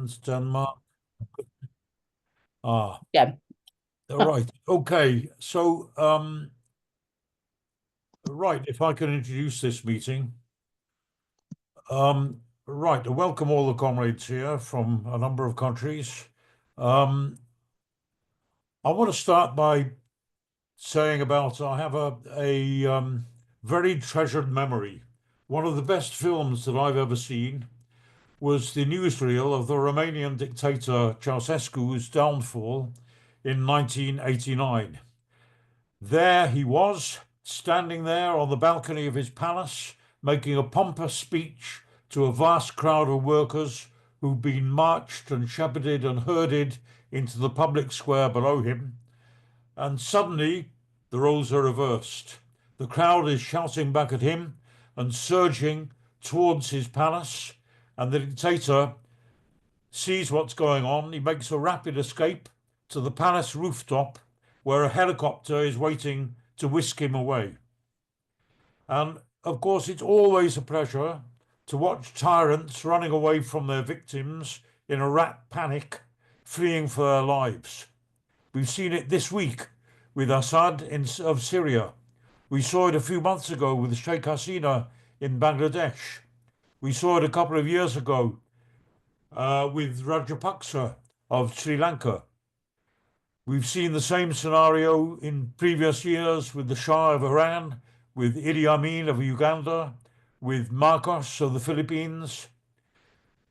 Netherlands, Denmark. Yeah. Right. Okay. So, right, if I can introduce this meeting. Right, welcome all the comrades here from a number of countries. I want to start by saying I have a very treasured memory. One of the best films that I've ever seen was the newsreel of the Romanian dictator Ceaușescu's downfall in 1989. There he was, standing there on the balcony of his palace, making a pompous speech to a vast crowd of workers who'd been marched and shepherded and herded into the public square below him. And suddenly the roles are reversed. The crowd is shouting back at him and surging towards his palace, and the dictator sees what's going on. He makes a rapid escape to the palace rooftop, where a helicopter is waiting to whisk him away. And of course, it's always a pleasure to watch tyrants running away from their victims in a rat panic, fleeing for their lives. We've seen it this week with Assad of Syria. We saw it a few months ago with Sheikh Hasina in Bangladesh. We saw it a couple of years ago with Rajapaksa of Sri Lanka. We've seen the same scenario in previous years with the Shah of Iran, with Idi Amin of Uganda, with Marcos of the Philippines.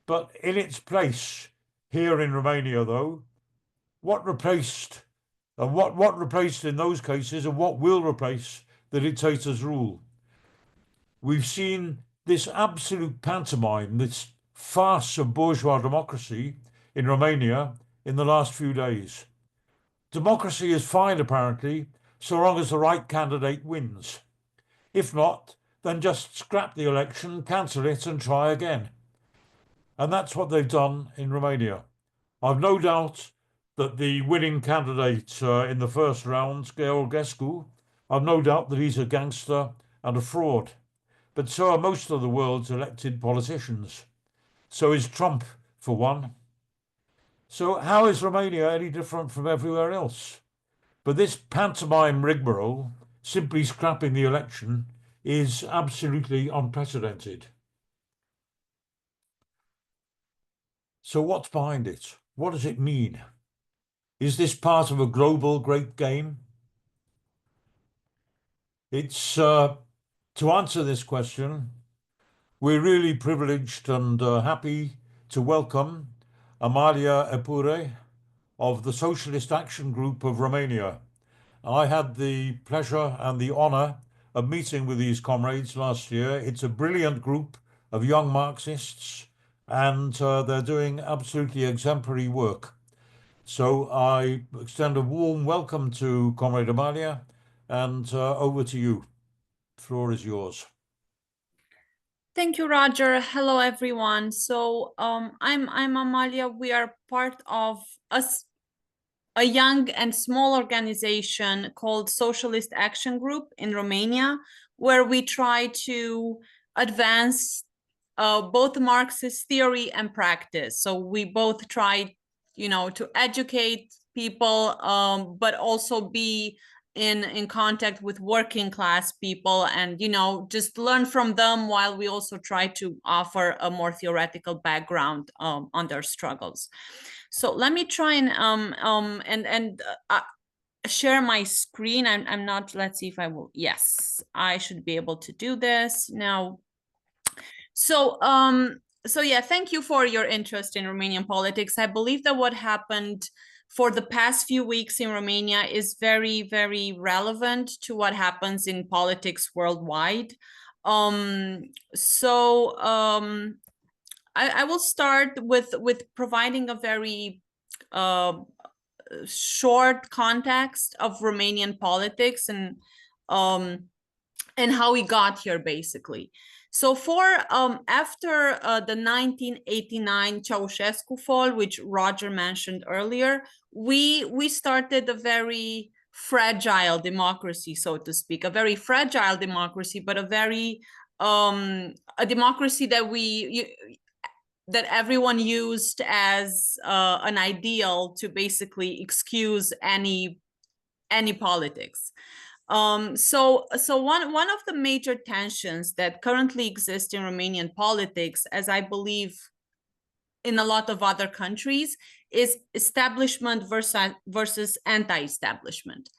But in its place, here in Romania, though, what replaced in those cases and what will replace the dictator's rule? We've seen this absolute pantomime, this farce of bourgeois democracy in Romania in the last few days. Democracy is fine, apparently, so long as the right candidate wins. If not, then just scrap the election, cancel it, and try again. And that's what they've done in Romania. I've no doubt that the winning candidate in the first round, Ceaușescu, I've no doubt that he's a gangster and a fraud. But so are most of the world's elected politicians. So is Trump, for one. So how is Romania any different from everywhere else? But this pantomime rigmarole, simply scrapping the election, is absolutely unprecedented. So what's behind it? What does it mean? Is this part of a global great game? It's to answer this question, we're really privileged and happy to welcome Amalia Epure of the Socialist Action Group of Romania. I had the pleasure and the honor of meeting with these comrades last year. It's a brilliant group of young Marxists, and they're doing absolutely exemplary work. So I extend a warm welcome to Comrade Amalia, and over to you. The floor is yours. Thank you, Roger. Hello, everyone. So I'm Amalia. We are part of a young and small organization called Socialist Action Group in Romania, where we try to advance both Marxist theory and practice. So we both try, to educate people, but also be in contact with working class people and, just learn from them, while we also try to offer a more theoretical background on their struggles. So let me try and share my screen. I'm not, let's see if I will. Yes, I should be able to do this now. So yeah, thank you for your interest in Romanian politics. I believe that what happened for the past few weeks in Romania is very, very relevant to what happens in politics worldwide. I will start with providing a very short context of Romanian politics and how we got here, basically. So after the 1989 Ceaușescu fall, which Roger mentioned earlier, we started a very fragile democracy, so to speak, a very fragile democracy, but a very a democracy that that everyone used as an ideal to basically excuse any politics. So one of the major tensions that currently exist in Romanian politics, as I believe in a lot of other countries, is establishment versus anti-establishment.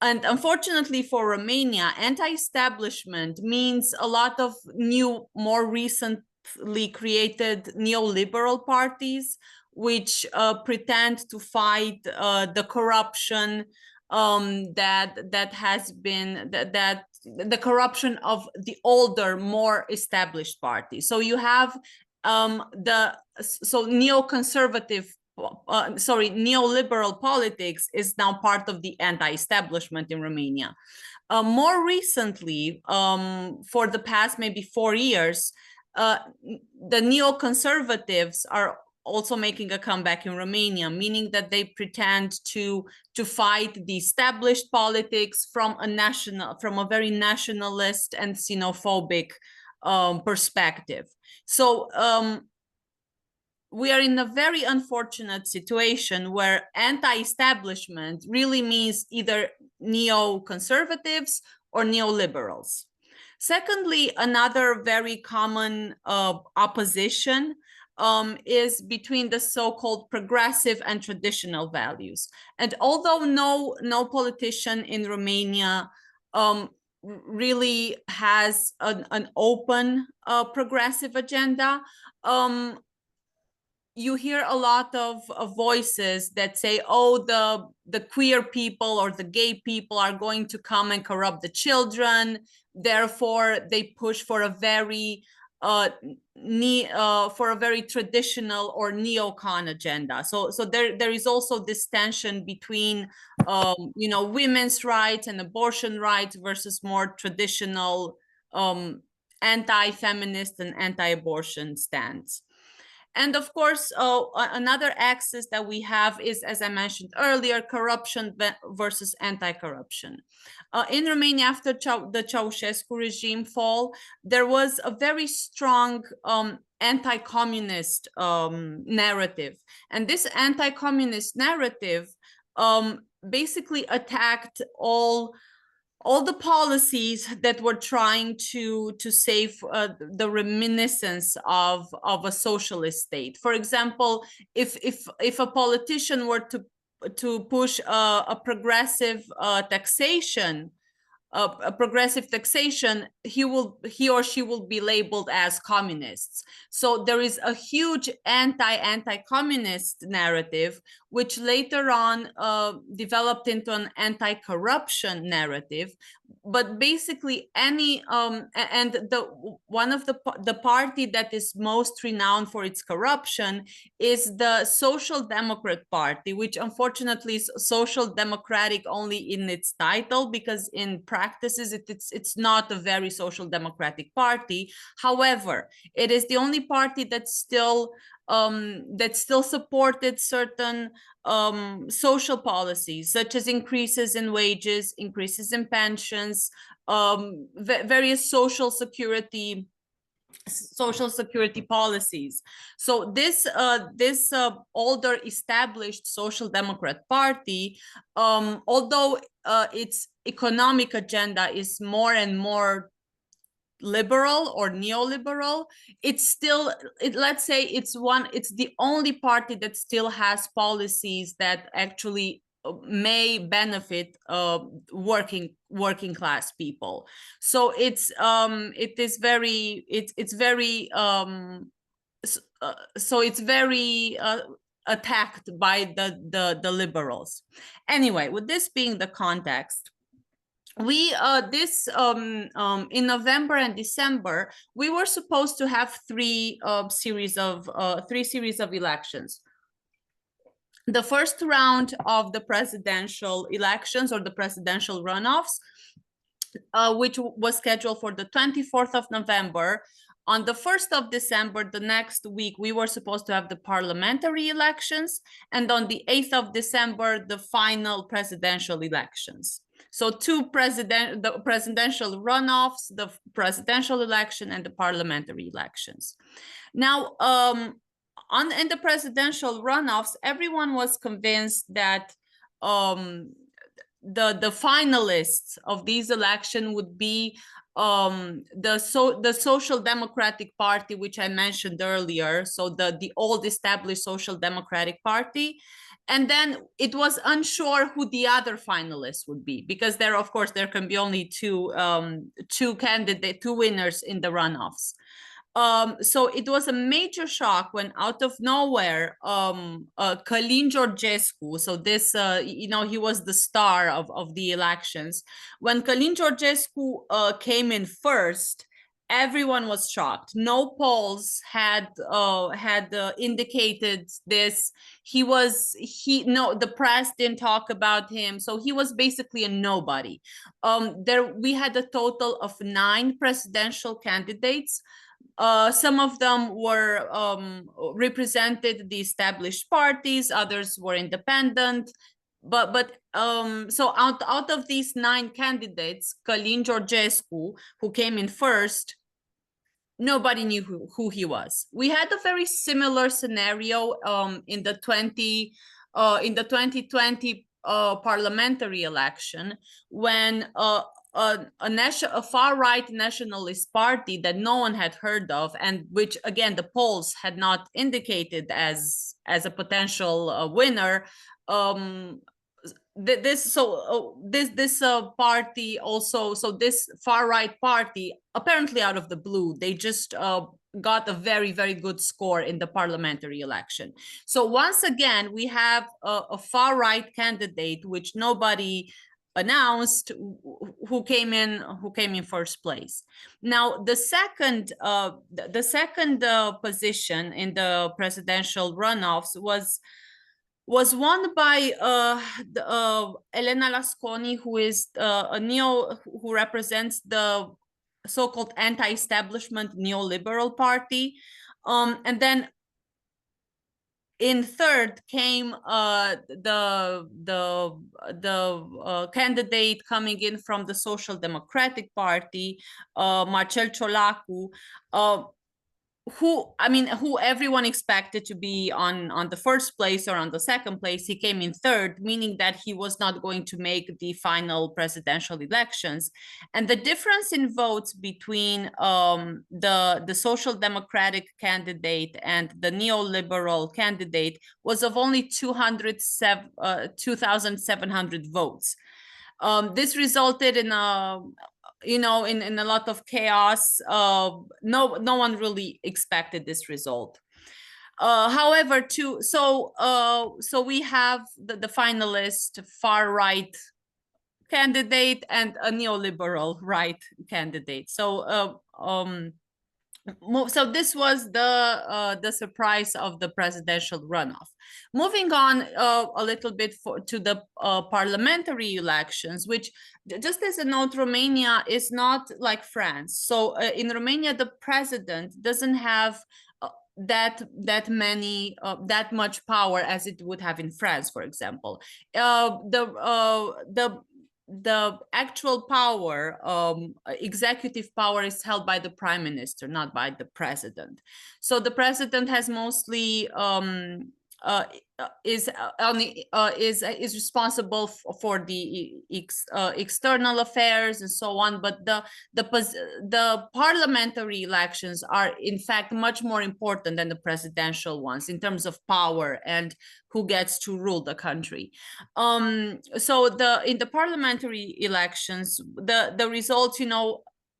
And unfortunately for Romania, anti-establishment means a lot of new, more recently created neoliberal parties, which pretend to fight the corruption that has been that the corruption of the older, more established parties. So you have neoconservative neoliberal politics is now part of the anti-establishment in Romania. More recently, for the past maybe 4 years, the neoconservatives are also making a comeback in Romania, meaning that they pretend to fight the established politics from a very nationalist and xenophobic perspective. So we are in a very unfortunate situation where anti-establishment really means either neoconservatives or neoliberals. Secondly, another very common opposition is between the so-called progressive and traditional values. And although no politician in Romania really has an open progressive agenda, you hear a lot of voices that say, oh, the queer people or the gay people are going to come and corrupt the children. Therefore, they push for a very traditional or neocon agenda. So there is also this tension between women's rights and abortion rights versus more traditional anti-feminist and anti-abortion stance. And of course, another axis that we have is, as I mentioned earlier, corruption versus anti-corruption. In Romania, after the Ceaușescu regime fall, there was a very strong anti-communist narrative. And this anti-communist narrative basically attacked all the policies that were trying to save the reminiscence of a socialist state. For example, if a politician were to push a progressive taxation, he or she will be labeled as communists. So there is a huge anti-communist narrative, which later on developed into an anti-corruption narrative. But basically, the party that is most renowned for its corruption is the Social Democrat Party, which unfortunately is social democratic only in its title, because in practices it's not a very social democratic party. However, it is the only party that still supported certain social policies, such as increases in wages, increases in pensions, various social security policies. So this older established Social Democrat Party, although its economic agenda is more and more liberal or neoliberal, it's still, let's say it's the only party that still has policies that actually may benefit working class people. So it's very attacked by the liberals. Anyway, with this being the context, we in November and December, we were supposed to have three series of elections. The first round of the presidential elections, or the presidential runoffs, which was scheduled for the 24th of November. On the 1st of December, the next week, we were supposed to have the parliamentary elections. And on the 8th of December, the final presidential elections. So the presidential runoffs, the presidential election, and the parliamentary elections. Now, in the presidential runoffs, everyone was convinced that the finalists of these election would be the Social Democratic Party, which I mentioned earlier, so the old established Social Democratic Party. And then it was unsure who the other finalists would be, because there, of course, there can be only two winners in the runoffs. So it was a major shock when out of nowhere, Călin Georgescu, so this, he was the star of the elections. When Călin Georgescu came in first, everyone was shocked. No polls had indicated this. The press didn't talk about him, so he was basically a nobody. We had a total of 9 presidential candidates. Some of them were represented the established parties, others were independent. So out of these 9 candidates, Călin Georgescu, who came in first, nobody knew who he was. We had a very similar scenario in the 2020 parliamentary election, when a far-right nationalist party that no one had heard of, and which again the polls had not indicated as a potential winner, this party also, so this far-right party, apparently out of the blue, they just got a very, very good score in the parliamentary election. So once again, we have a far-right candidate, which nobody announced, who came in first place. Now, the second position in the presidential runoffs was won by Elena Lasconi, who is who represents the so-called anti-establishment neoliberal party, and then in third came the candidate coming in from the Social Democratic Party, Marcel Ciolacu, who everyone expected to be on the first place or on the second place. He came in third, meaning that he was not going to make the final presidential elections. And the difference in votes between the Social Democratic candidate and the neoliberal candidate was of only 2,700 votes. This resulted in in a lot of chaos. No one really expected this result. However, so we have the finalist far-right candidate and a neoliberal right candidate. So so this was the surprise of the presidential runoff. Moving on a little bit to the parliamentary elections, which, just as a note, Romania is not like France. So in Romania, the president doesn't have that much power as it would have in France, for example. The actual power, executive power, is held by the prime minister, not by the president. So the president has mostly is responsible for the external affairs and so on, but the parliamentary elections are in fact much more important than the presidential ones in terms of power and who gets to rule the country. So in the parliamentary elections, the results,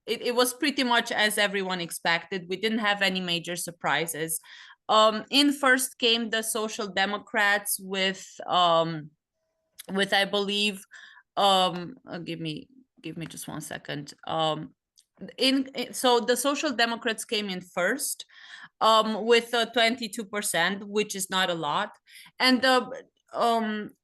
it was pretty much as everyone expected. We didn't have any major surprises. In first came the Social Democrats with I believe, give me just one second. So the Social Democrats came in first with 22%, which is not a lot, and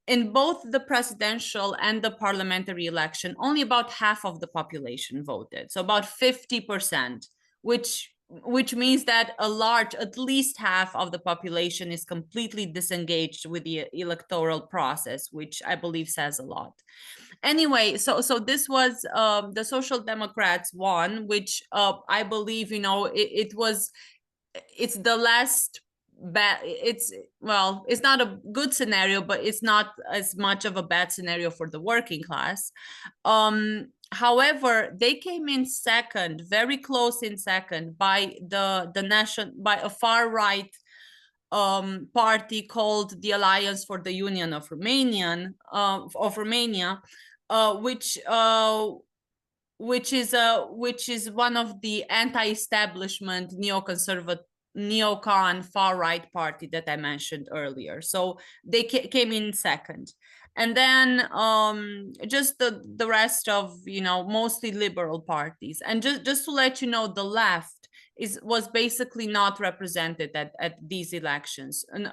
in both the presidential and the parliamentary election, only about half of the population voted, so about 50%, which means that at least half of the population is completely disengaged with the electoral process, which I believe says a lot. Anyway, so this was the Social Democrats won, which I believe, it's the last bad. It's, well, it's not a good scenario, but it's not as much of a bad scenario for the working class. However, they came in second, very close in second, by by a far right party called the Alliance for the Union of Romania, which is one of the anti-establishment neocon far-right party that I mentioned earlier. So they came in second. And then just the rest of, mostly liberal parties. And just to let you know, the left was basically not represented at these elections, and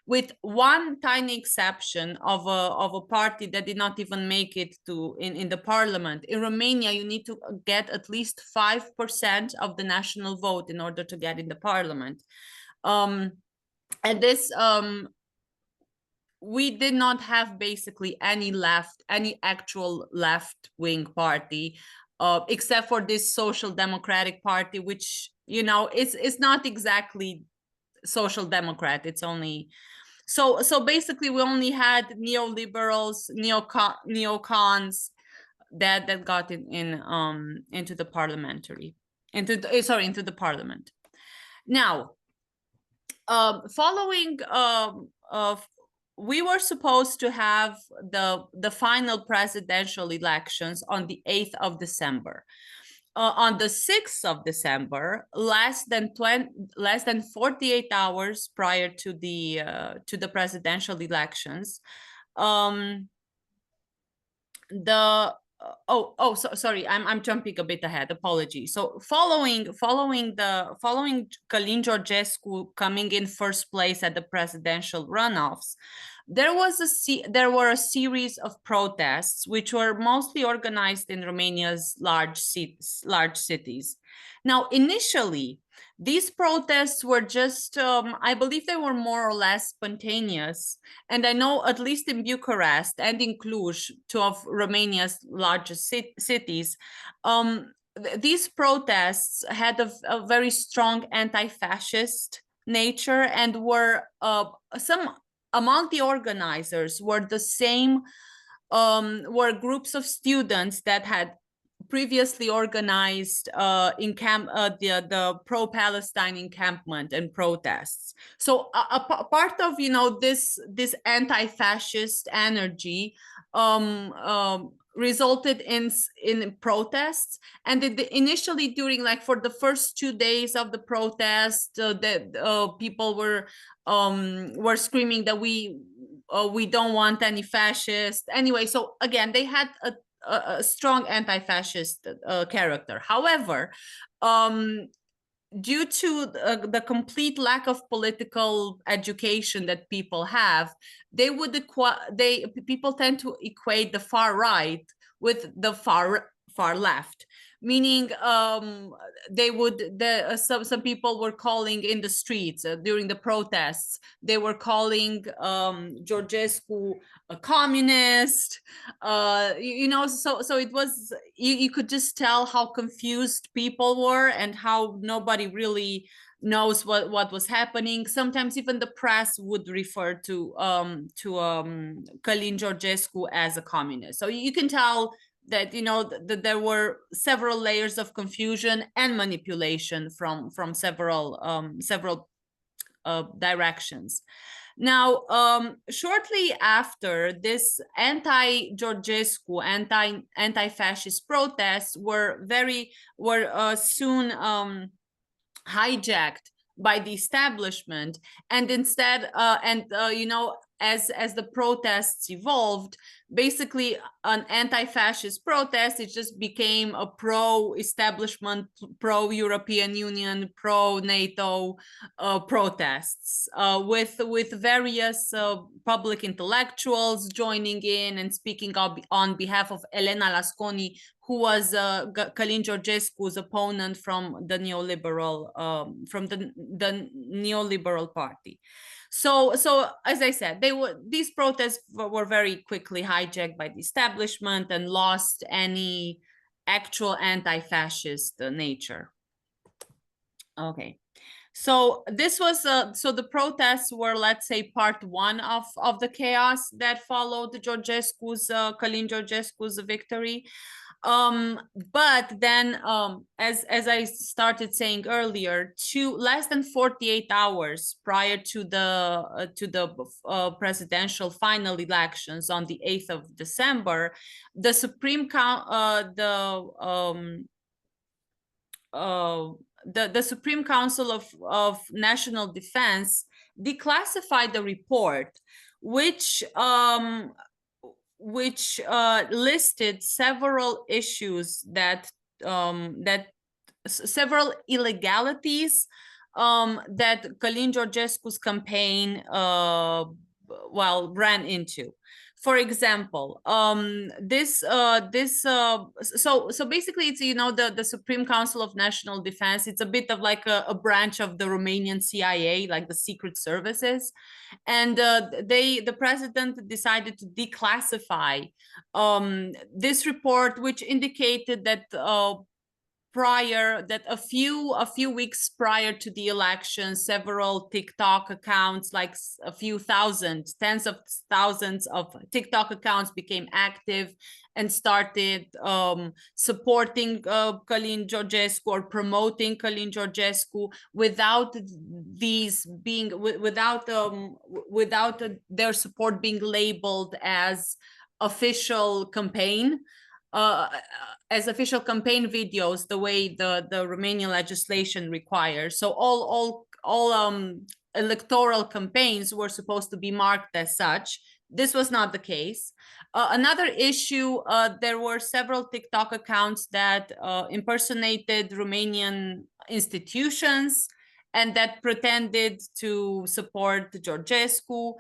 with one tiny exception of a party that did not even make it to in the parliament. In Romania, you need to get at least 5% of the national vote in order to get in the parliament, and this we did not have basically any actual left-wing party, except for this Social Democratic Party, which, it's not exactly social democrat. It's only, so basically we only had neoliberals, neocons that got into the parliamentary, into the parliament. Now, following we were supposed to have the final presidential elections on the 8th of December. On the 6th of December, less than 48 hours prior to the presidential elections, sorry, I'm jumping a bit ahead. Apologies. So following Călin Georgescu coming in first place at the presidential runoffs, there were a series of protests which were mostly organized in Romania's large cities. Now, initially, these protests were just, I believe they were more or less spontaneous. And I know, at least in Bucharest and in Cluj, two of Romania's largest cities, these protests had a very strong anti-fascist nature, and were some among the organizers were the same, were groups of students that had previously organized the pro-Palestine encampment and protests. So a part of this anti-fascist energy resulted in protests, and initially during for the first 2 days of the protest, people were screaming that we don't want any fascist. Anyway, so again, they had a strong anti-fascist character. However, due to the complete lack of political education that people have, people tend to equate the far right with the far left, meaning some people were calling in the streets during the protests, they were calling Georgescu a communist, so it was, you could just tell how confused people were and how nobody really knows what was happening. Sometimes even the press would refer to Călin Georgescu as a communist. So you can tell that that there were several layers of confusion and manipulation from several directions. Now, shortly after this anti-Georgescu, anti-fascist protests were soon hijacked by the establishment, and instead, as the protests evolved, basically an anti-fascist protest, it just became a pro-establishment, pro-European Union, pro-NATO protests, with various public intellectuals joining in and speaking on behalf of Elena Lasconi, who was Călin Georgescu's opponent from the neoliberal party. So as I said, these protests were very quickly hijacked by the establishment and lost any actual anti-fascist nature. Okay, So this was so the protests were, let's say, part one of the chaos that followed Georgescu's Călin Georgescu's victory. But then, as I started saying earlier, less than 48 hours prior to the presidential final elections on the 8th of December, the the Supreme Council of National Defense declassified the report, which listed several issues that several illegalities that Călin Georgescu's campaign ran into. For example, so basically it's, you know, the Supreme Council of National Defense. It's a bit of like a branch of the Romanian CIA, like the secret services. And the president decided to declassify this report, which indicated that a few weeks prior to the election, several TikTok accounts, like a few thousand, tens of thousands of TikTok accounts became active and started supporting Călin Georgescu or promoting Călin Georgescu without their support being labeled as official campaign. As official campaign videos, the way the Romanian legislation requires. So all electoral campaigns were supposed to be marked as such. This was not the case. Another issue, there were several TikTok accounts that impersonated Romanian institutions and that pretended to support Georgescu.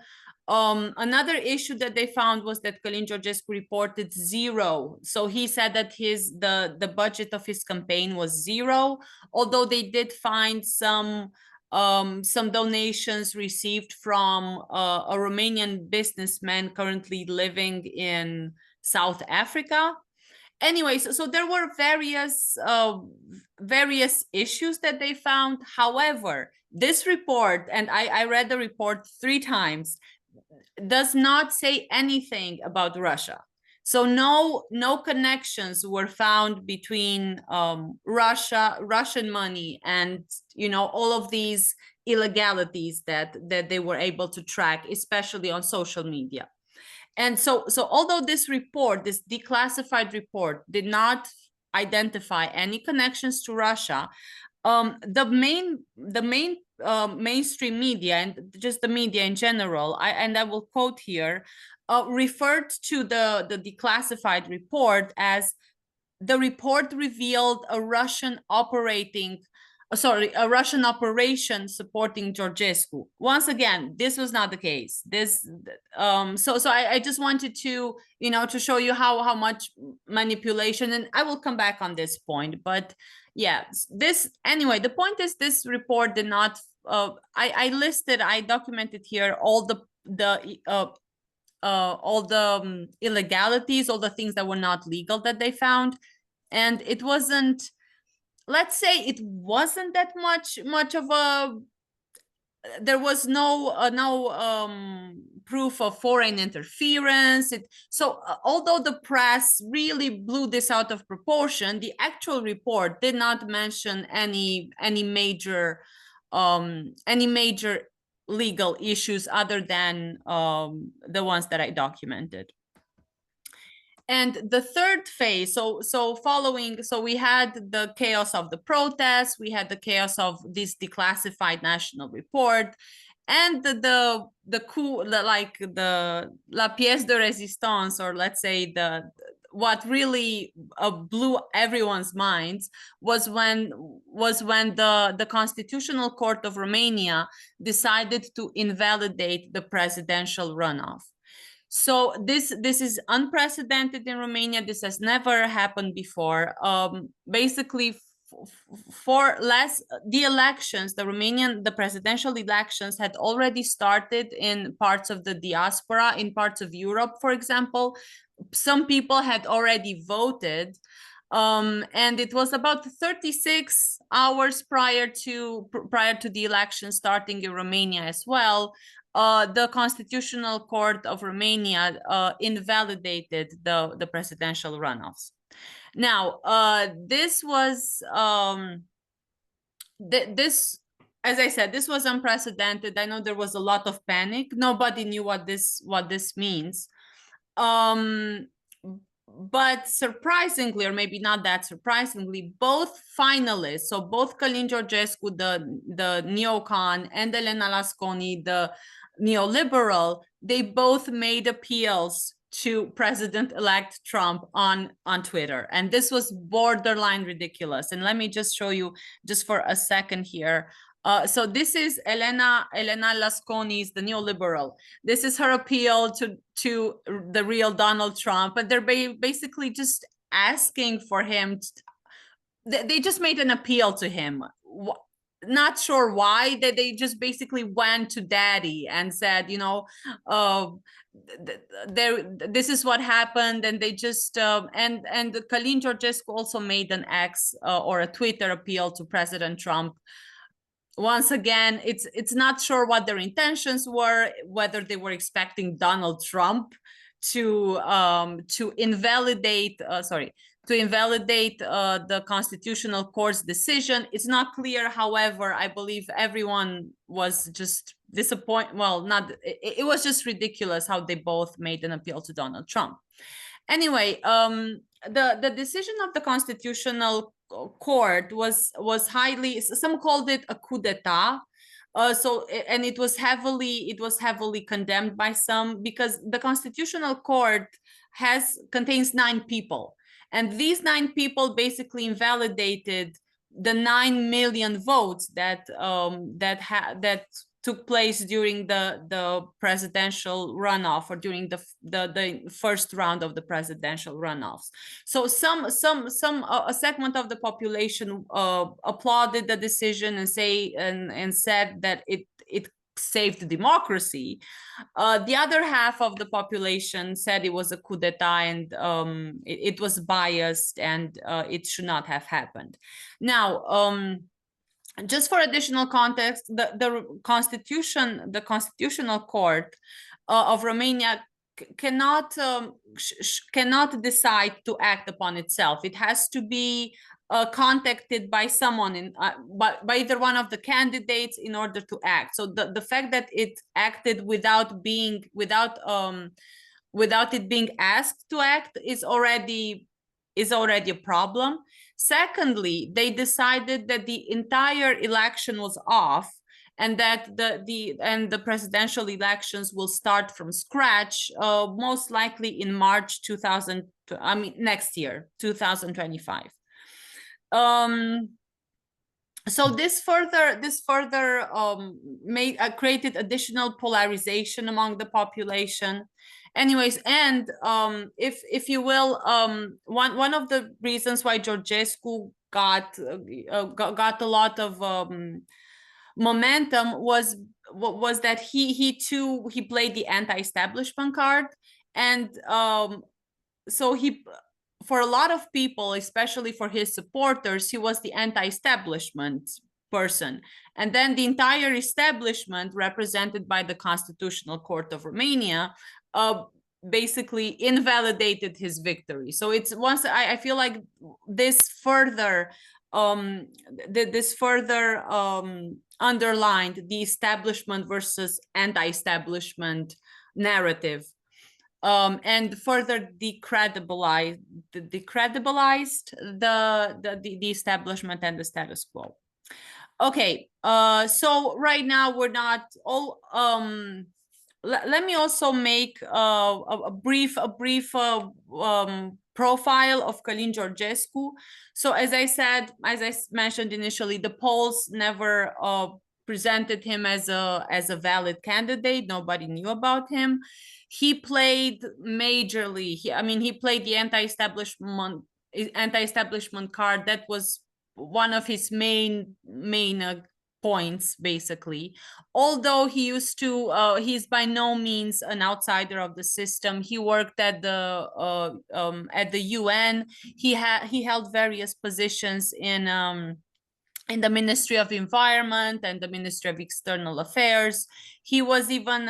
Another issue that they found was that Călin Georgescu reported zero. So he said that the budget of his campaign was zero, although they did find some donations received from a Romanian businessman currently living in South Africa. Anyways, so there were various issues that they found. However, this report, and I read the report 3 times, does not say anything about Russia. So no connections were found between Russian money and, you know, all of these illegalities that they were able to track, especially on social media. And so although this report, this declassified report, did not identify any connections to Russia, the main mainstream media and just the media in general, I will quote here, referred to the declassified report as the report revealed a Russian operation supporting Georgescu. Once again, this was not the case. So I just wanted to, you know, to show you how much manipulation, and I will come back on this point, but yeah, anyway, the point is this report did not, I documented here all the illegalities, all the things that were not legal that they found. And it wasn't, let's say it wasn't that much of a, there was no proof of foreign interference. Although the press really blew this out of proportion, the actual report did not mention any major legal issues other than the ones that I documented. And the third phase, so we had the chaos of the protests, we had the chaos of this declassified national report, and the coup, like the la pièce de résistance, or let's say what really blew everyone's minds was when the Constitutional Court of Romania decided to invalidate the presidential runoff. So this is unprecedented in Romania. This has never happened before. Basically, the elections, the presidential elections had already started in parts of the diaspora, in parts of Europe, for example. Some people had already voted And it was about 36 hours prior to the election starting in Romania as well. The Constitutional Court of Romania invalidated the presidential runoffs. Now, this was this, as I said, this was unprecedented. I know there was a lot of panic. Nobody knew what this means. But surprisingly, or maybe not that surprisingly, both finalists, so both Călin Georgescu, the neocon, and Elena Lasconi, the neoliberal, they both made appeals to President-elect Trump on Twitter. And this was borderline ridiculous. And let me just show you just for a second here. So this is Elena Lasconi's, the neoliberal. This is her appeal to the real Donald Trump, and they're basically just asking for him. They just made an appeal to him. Not sure why. They just basically went to Daddy and said, you know, this is what happened, and they just and Călin Georgescu also made an X or a Twitter appeal to President Trump. Once again, it's not sure what their intentions were, whether they were expecting Donald Trump to invalidate the Constitutional Court's decision. It's not clear. However, I believe everyone was just disappointed. Well, it was just ridiculous how they both made an appeal to Donald Trump. Anyway, the decision of the Constitutional Court was highly, some called it a coup d'etat. And it was heavily condemned by some, because the Constitutional Court contains 9 people, and these 9 people basically invalidated the 9 million votes that took place during the presidential runoff, or during the first round of the presidential runoffs. So a segment of the population applauded the decision and said that it saved democracy. The other half of the population said it was a coup d'etat, and it was biased, and it should not have happened. Now, just for additional context, the Constitutional Court of Romania cannot decide to act upon itself. It has to be contacted by someone, by either one of the candidates, in order to act. So the fact that it acted without it being asked to act is already a problem. Secondly, they decided that the entire election was off, and that the presidential elections will start from scratch, most likely in March next year, 2025. So this further created additional polarization among the population. Anyways, and if you will, one of the reasons why Georgescu got a lot of momentum was that he played the anti-establishment card, and so for a lot of people, especially for his supporters, he was the anti-establishment person. And then the entire establishment, represented by the Constitutional Court of Romania, basically invalidated his victory. So it's I feel like this further underlined the establishment versus anti-establishment narrative, and further decredibilized the establishment and the status quo. Okay, so right now we're not all. Let me also make a brief profile of Călin Georgescu. So as I mentioned initially, the polls never presented him as a valid candidate. Nobody knew about him. He played majorly. He played the anti-establishment card. That was one of his main points, basically. Although he used to, he's by no means an outsider of the system. He worked at the UN. He held various positions in the Ministry of Environment and the Ministry of External Affairs. He was even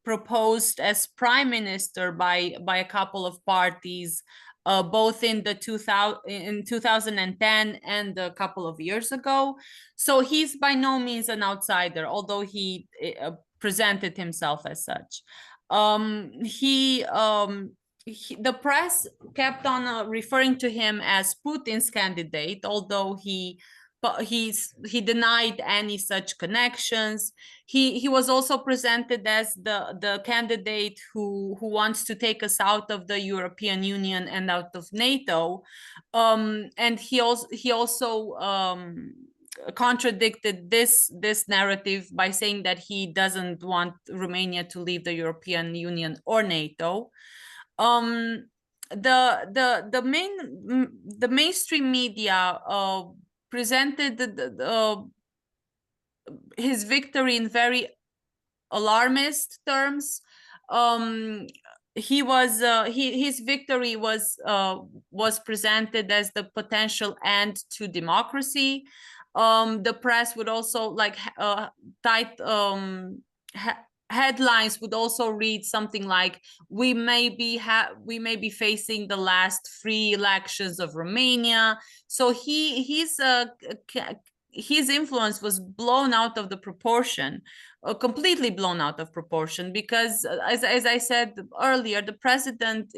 proposed as prime minister by a couple of parties, both in 2010 and a couple of years ago. So he's by no means an outsider, although he presented himself as such. The press kept on referring to him as Putin's candidate, although he denied any such connections. He was also presented as the candidate who wants to take us out of the European Union and out of NATO, and he also contradicted this narrative by saying that he doesn't want Romania to leave the European Union or NATO. The mainstream media presented his victory in very alarmist terms. His victory was presented as the potential end to democracy. The press would also headlines would also read something like, we may be facing the last free elections of Romania. So his influence was blown out of the proportion, completely blown out of proportion, because as I said earlier, the president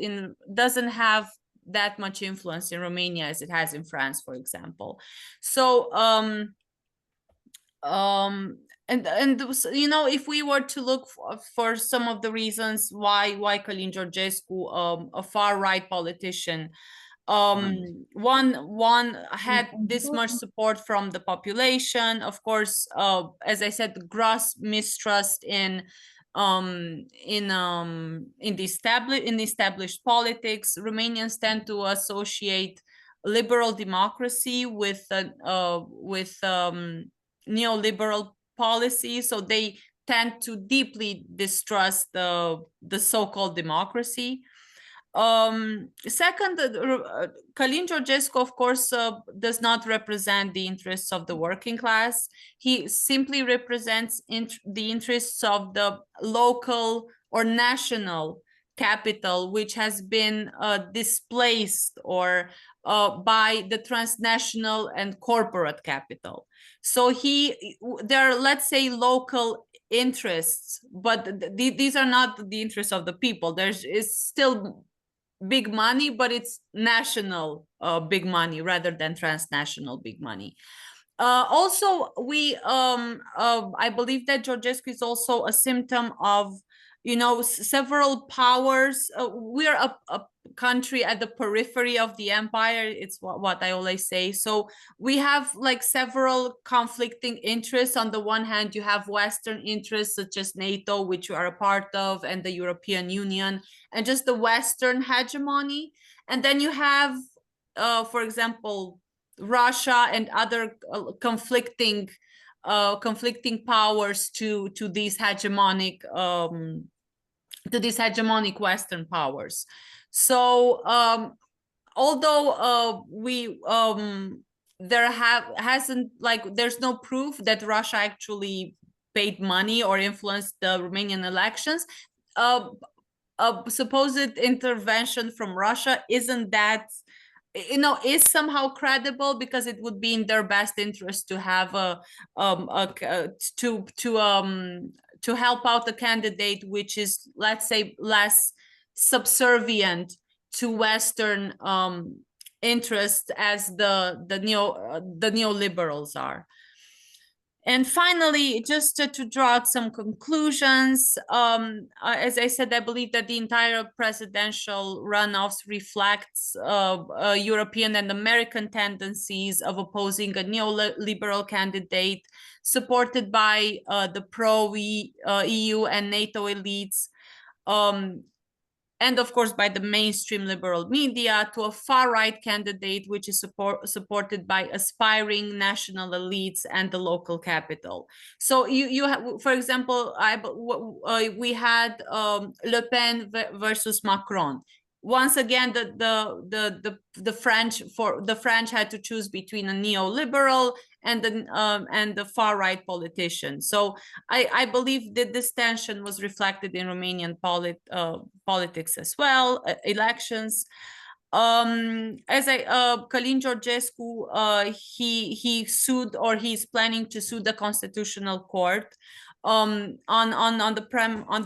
doesn't have that much influence in Romania as it has in France, for example. So you know, if we were to look for some of the reasons why Călin Georgescu, a far-right politician, one had this much support from the population, of course, as I said, the gross mistrust in established politics. Romanians tend to associate liberal democracy with neoliberal policy, so they tend to deeply distrust the so-called democracy. Second, Călin Georgescu, of course, does not represent the interests of the working class. He simply represents the interests of the local or national capital, which has been displaced or by the transnational and corporate capital. So there are, let's say, local interests, but these are not the interests of the people. Is still big money, but it's national big money rather than transnational big money. Also, I believe that Georgescu is also a symptom of, you know, several powers. We're a country at the periphery of the empire. It's what I always say. So we have like several conflicting interests. On the one hand, you have Western interests such as NATO, which you are a part of, and the European Union, and just the Western hegemony. And then you have, for example, Russia and other conflicting powers to these hegemonic Western powers. So although there's no proof that Russia actually paid money or influenced the Romanian elections, a supposed intervention from Russia isn't that, you know, is somehow credible, because it would be in their best interest to have to help out a candidate which is, let's say, less subservient to Western interests as the neoliberals are. And finally, just to draw out some conclusions, as I said, I believe that the entire presidential runoffs reflects European and American tendencies of opposing a neoliberal candidate supported by the pro-EU and NATO elites. and of course by the mainstream liberal media, to a far-right candidate which is supported by aspiring national elites and the local capital. So you have, for example, we had Le Pen versus Macron. Once again, the French had to choose between a neoliberal and the far right politician. So I believe that this tension was reflected in Romanian politics as well, elections. Călin Georgescu, he sued, or he's planning to sue the Constitutional Court on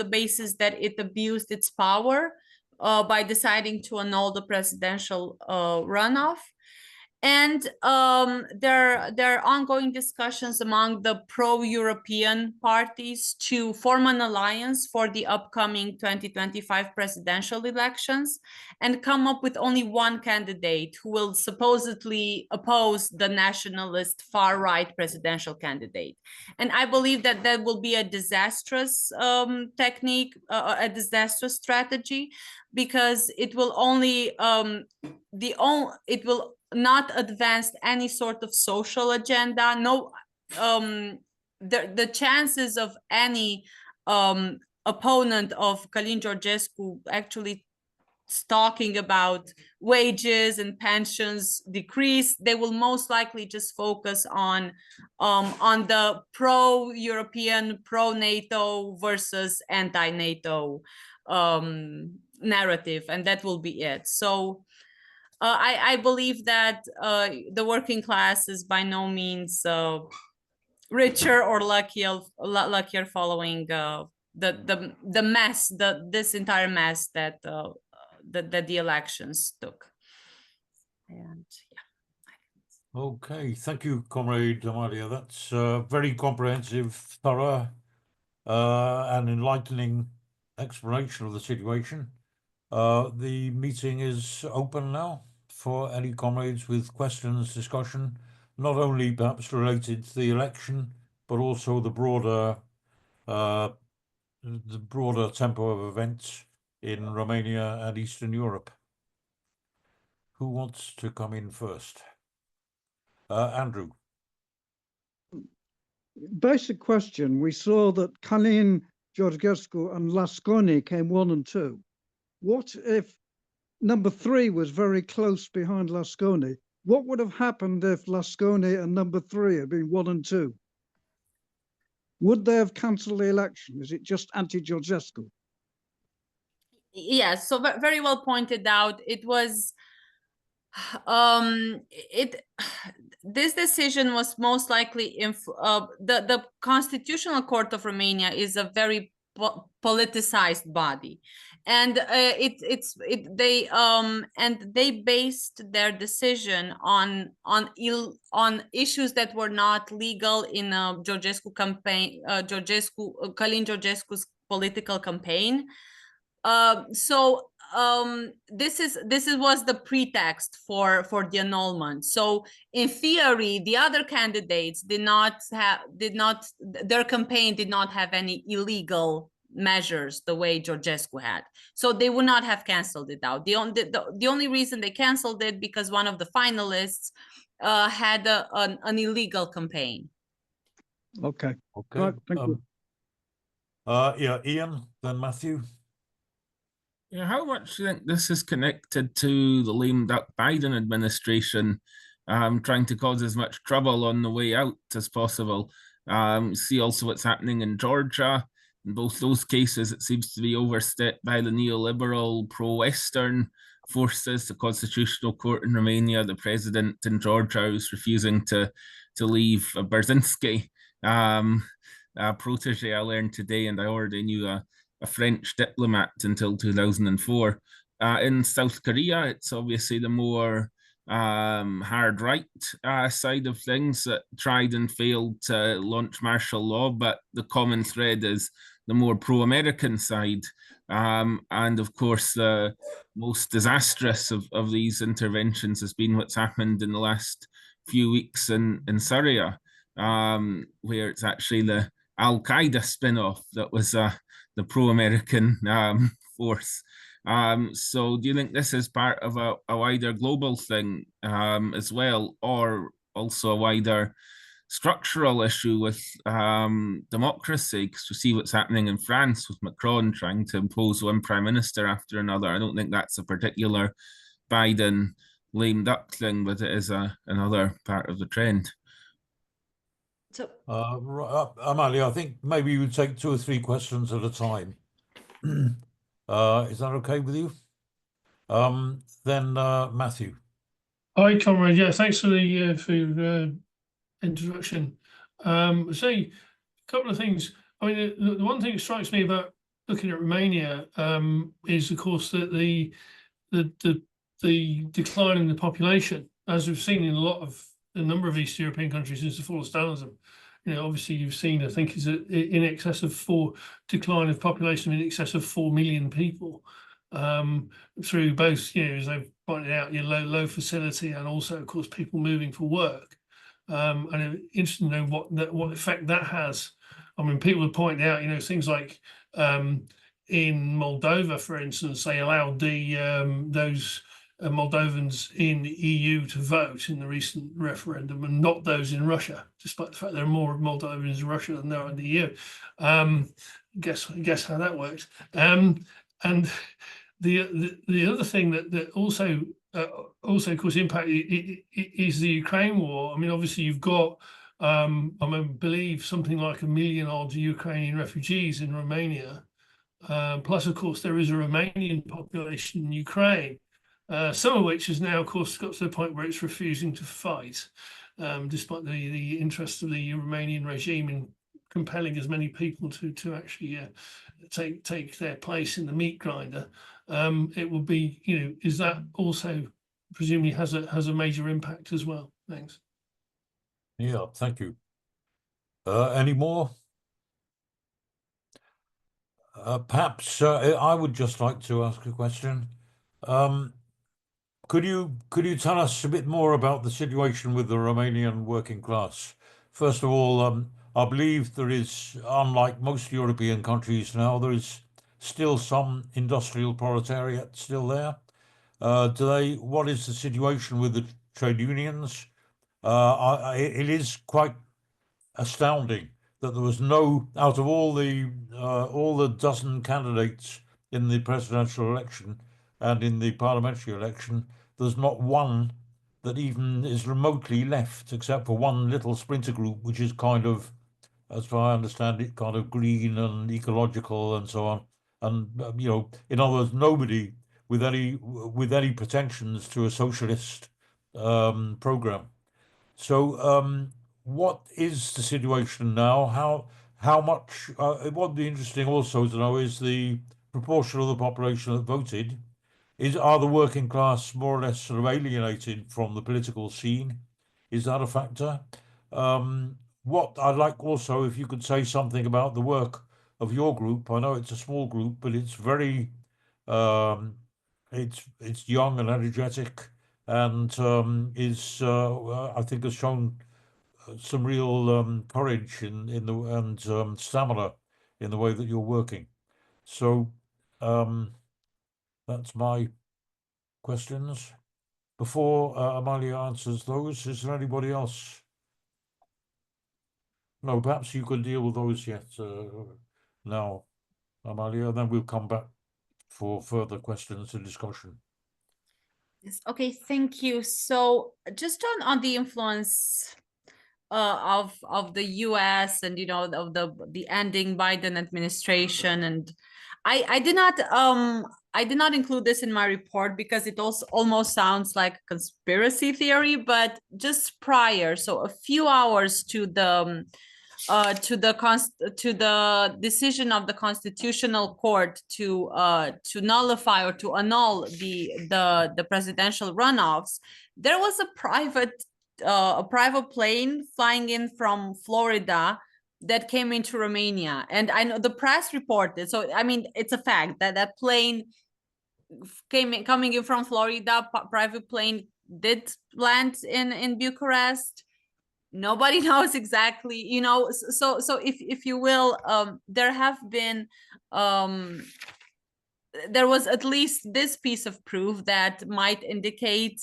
the basis that it abused its power by deciding to annul the presidential runoff. And there are ongoing discussions among the pro-European parties to form an alliance for the upcoming 2025 presidential elections and come up with only one candidate who will supposedly oppose the nationalist far-right presidential candidate. And I believe that that will be a disastrous technique, a disastrous strategy, because it will only it will not advance any sort of social agenda. No, the chances of any opponent of Călin Georgescu actually talking about wages and pensions decrease. They will most likely just focus on the pro-European, pro-NATO versus anti-NATO narrative, and that will be it. So I believe that the working class is by no means richer or luckier following the mess, this entire mess that the elections took. And yeah. Okay, thank you, Comrade Amalia. That's a very comprehensive, thorough, and enlightening explanation of the situation. The meeting is open now for any comrades with questions, discussion, not only perhaps related to the election, but also the broader tempo of events in Romania and Eastern Europe. Who wants to come in first? Andrew. Basic question. We saw that Călin Georgescu and Lasconi came 1 and 2. What if number 3 was very close behind Lasconi? What would have happened if Lasconi and number 3 had been 1 and 2? Would they have cancelled the election? Is it just anti-Georgescu? Yes, so very well pointed out. It was this decision was most likely the Constitutional Court of Romania is a very politicized body, and they based their decision on issues that were not legal in Georgescu campaign, Călin Georgescu's political campaign. This was the pretext for the annulment. So in theory, the other candidates their campaign did not have any illegal measures the way Georgescu had. So they would not have canceled it out. The only reason they canceled it because one of the finalists had an illegal campaign. Okay. Okay. Thank you. Yeah, Ian, then Matthew. Yeah, how much do you think this is connected to the lame duck Biden administration trying to cause as much trouble on the way out as possible? See also what's happening in Georgia. In both those cases, it seems to be overstepped by the neoliberal pro-Western forces. The Constitutional Court in Romania, the president in Georgia is refusing to leave Brzezinski, a protege I learned today, and I already knew a French diplomat until 2004. In South Korea, it's obviously the more hard right side of things that tried and failed to launch martial law, but the common thread is the more pro-American side. And of course, the most disastrous of these interventions has been what's happened in the last few weeks in Syria, where it's actually the Al-Qaeda spin-off that was the pro-American force So do you think this is part of a wider global thing as well, or also a wider structural issue with democracy? Because we see what's happening in France with Macron trying to impose one prime minister after another. I don't think that's a particular Biden lame duck thing, but it is another part of the trend. So Amalia, I think maybe you would take 2 or 3 questions at a time. Is that okay with you? Then Matthew. Hi, comrade. Yeah, thanks for your introduction. Say a couple of things. I mean, the one thing that strikes me about looking at Romania is, of course, that the decline in the population, as we've seen in a number of East European countries since the fall of Stalinism. You know, obviously you've seen, I think, is in excess of decline of population in excess of 4 million people through both, you know, as I've pointed out, your low facility and also, of course, people moving for work. And I'm interested to know what effect that has. I mean, people have pointed out, you know, things like in Moldova, for instance, they allowed those Moldovans in the EU to vote in the recent referendum, and not those in Russia, despite the fact there are more Moldovans in Russia than there are in the EU. Guess how that works. And the other thing that also, of course, impact is the Ukraine war. I mean, obviously, you've got, I believe, something like 1 million odd Ukrainian refugees in Romania. Plus, of course, there is a Romanian population in Ukraine, some of which has now, of course, got to the point where it's refusing to fight, despite the interest of the Romanian regime in compelling as many people to actually take their place in the meat grinder. It will be, you know, is that also presumably has a major impact as well? Thanks. Yeah, thank you. Any more? Perhaps I would just like to ask a question. Could you tell us a bit more about the situation with the Romanian working class? First of all, I believe there is, unlike most European countries now, there is still some industrial proletariat still there. What is the situation with the trade unions? It is quite astounding that there was no, out of all the dozen candidates in the presidential election and in the parliamentary election, there's not one that even is remotely left, except for one little splinter group, which is kind of, as far as I understand it, kind of green and ecological and so on. And you know, in other words, nobody with any pretensions to a socialist program. So what is the situation now? How much? What would be interesting also to know is the proportion of the population that voted. Are the working class more or less sort of alienated from the political scene? Is that a factor? What I'd like also, if you could say something about the work of your group. I know it's a small group, but it's very, it's young and energetic, and I think has shown some real courage and stamina in the way that you're working. So that's my questions. Before Amalia answers those, is there anybody else? No, perhaps you could deal with those yet now, Amalia, and then we'll come back for further questions and discussion. yes, okay, thank you. So just on the influence of the US and, you know, of the ending Biden administration, and I did not include this in my report because it also almost sounds like a conspiracy theory, but just prior, so a few hours to the decision of the Constitutional Court to nullify or to annul the presidential runoffs, there was a private plane flying in from Florida that came into Romania, and I know the press reported. So I mean, it's a fact that that plane coming in from Florida, private plane did land in Bucharest. Nobody knows exactly, you know. So if you will, there have been there was at least this piece of proof that might indicate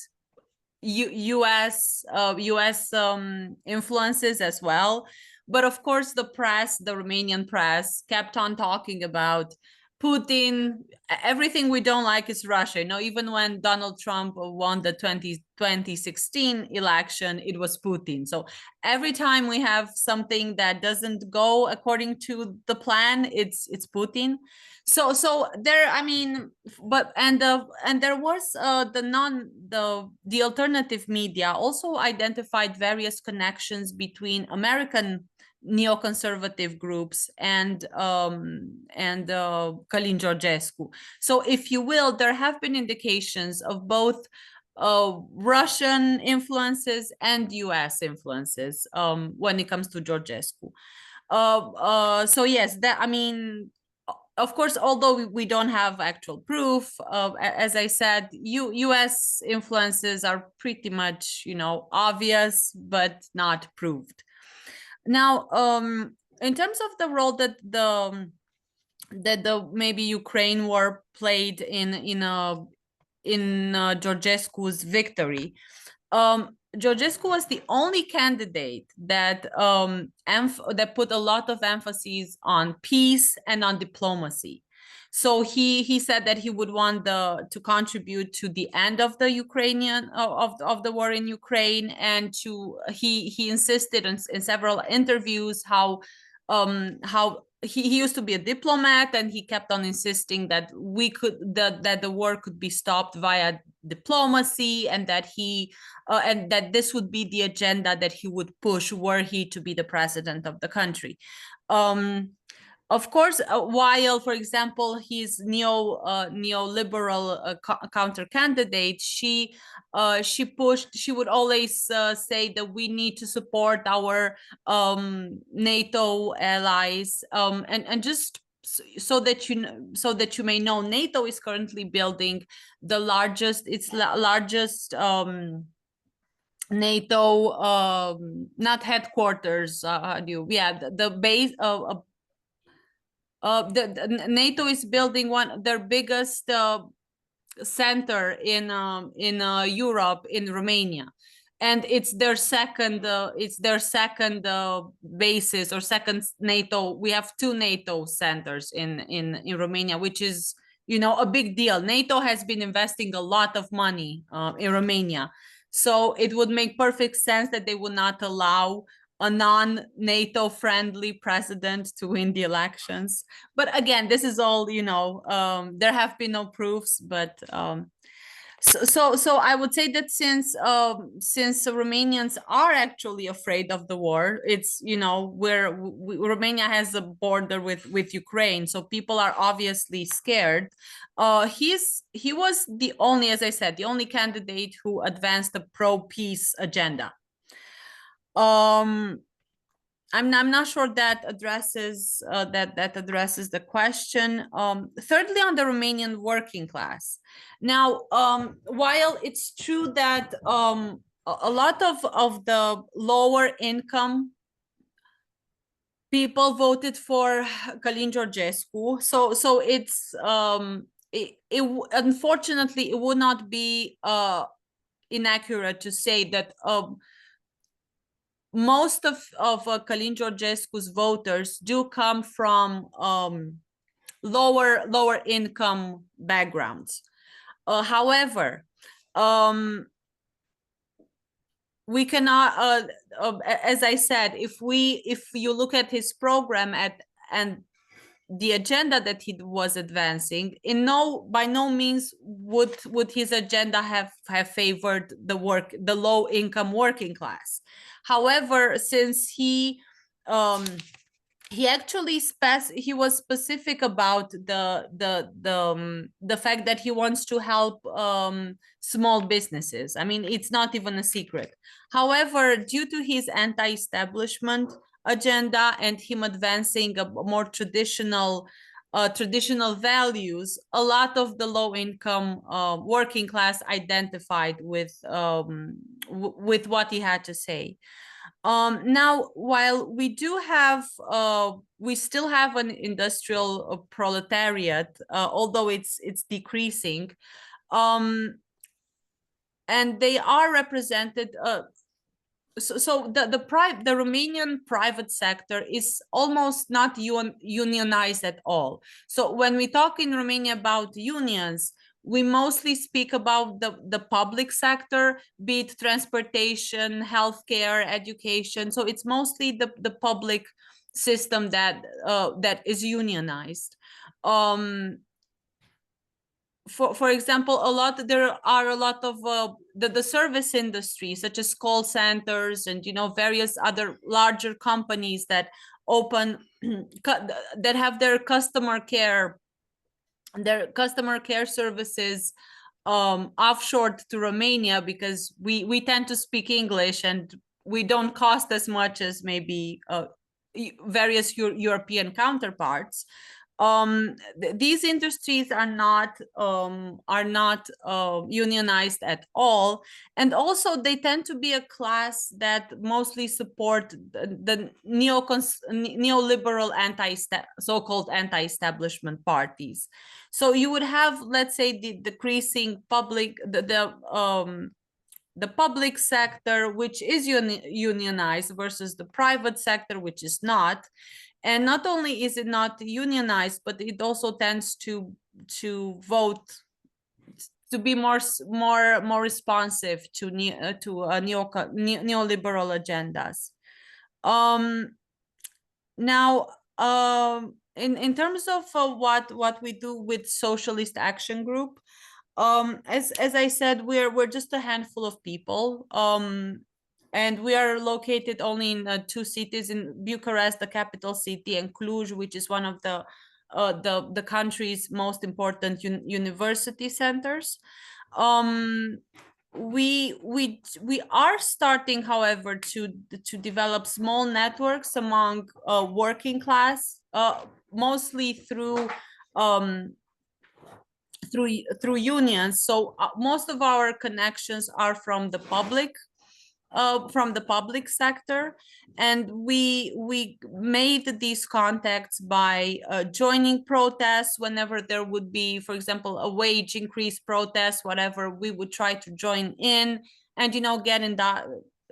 U.S. Influences as well. But of course, the press, the Romanian press, kept on talking about Putin. Everything we don't like is Russia. You know, even when Donald Trump won the 2016 election, it was Putin. So every time we have something that doesn't go according to the plan, it's Putin. So there, I mean, but and there was the alternative media also identified various connections between American neoconservative groups and Călin Georgescu. So if you will, there have been indications of both Russian influences and US influences when it comes to Georgescu. So yes, that, I mean, of course, although we don't have actual proof, as I said, US influences are pretty much, you know, obvious, but not proved. Now, in terms of the role that the maybe Ukraine war played in Georgescu's victory, Georgescu was the only candidate that that put a lot of emphasis on peace and on diplomacy. So he said that he would want to contribute to the end of the Ukrainian of the war in Ukraine, and he insisted in several interviews how he used to be a diplomat, and he kept on insisting that that the war could be stopped via diplomacy, and that and that this would be the agenda that he would push were he to be the president of the country. Of course, while, for example, his neoliberal counter candidate, she would always say that we need to support our NATO allies, and just so that you may know, NATO is currently building the largest NATO not headquarters, the base of the NATO is building their biggest center in Europe, in Romania, and it's their second basis, or second NATO. We have 2 NATO centers in Romania, which is, you know, a big deal. NATO has been investing a lot of money in Romania, so it would make perfect sense that they would not allow a non-NATO friendly president to win the elections. But again, this is all, you know, there have been no proofs, but so I would say that since Romanians are actually afraid of the war, it's, you know, Romania has a border with Ukraine, so people are obviously scared. He was the only, as I said, the only candidate who advanced a pro-peace agenda. I'm not sure that addresses the question. Thirdly, on the Romanian working class. Now, while it's true that a lot of the lower income people voted for Călin Georgescu, so it's unfortunately it would not be inaccurate to say that most of Călin Georgescu's voters do come from lower income backgrounds. However, we cannot, as I said, if you look at his program and the agenda that he was advancing, by no means would his agenda have favored the low income working class. However, since he actually he was specific about the fact that he wants to help small businesses. I mean, it's not even a secret. However, due to his anti-establishment agenda and him advancing a more traditional values, a lot of the low-income working class identified with what he had to say. Now, while we do have, we still have an industrial proletariat, although it's decreasing, and they are represented. So the Romanian private sector is almost not unionized at all. So when we talk in Romania about unions, we mostly speak about the public sector, be it transportation, healthcare, education. So it's mostly the public system that that is unionized. For example, there are a lot of the service industry, such as call centers and various other larger companies that open that have their customer care services offshored to Romania, because we tend to speak English and we don't cost as much as maybe various European counterparts. These industries are not unionized at all, and also they tend to be a class that mostly support the neoliberal so-called anti-establishment parties. So you would have, let's say, the decreasing public the public sector, which is unionized, versus the private sector, which is not. And not only is it not unionized, but it also tends to vote, to be more responsive to neoliberal agendas. Now, in terms of what we do with Socialist Action Group, as I said, we're just a handful of people. And we are located only in 2 cities, in Bucharest, the capital city, and Cluj, which is one of the country's most important university centers. We are starting, however, to develop small networks among working class, mostly through unions. So most of our connections are from the public sector, and we made these contacts by joining protests whenever there would be, for example, a wage increase protest, whatever. We would try to join in and get in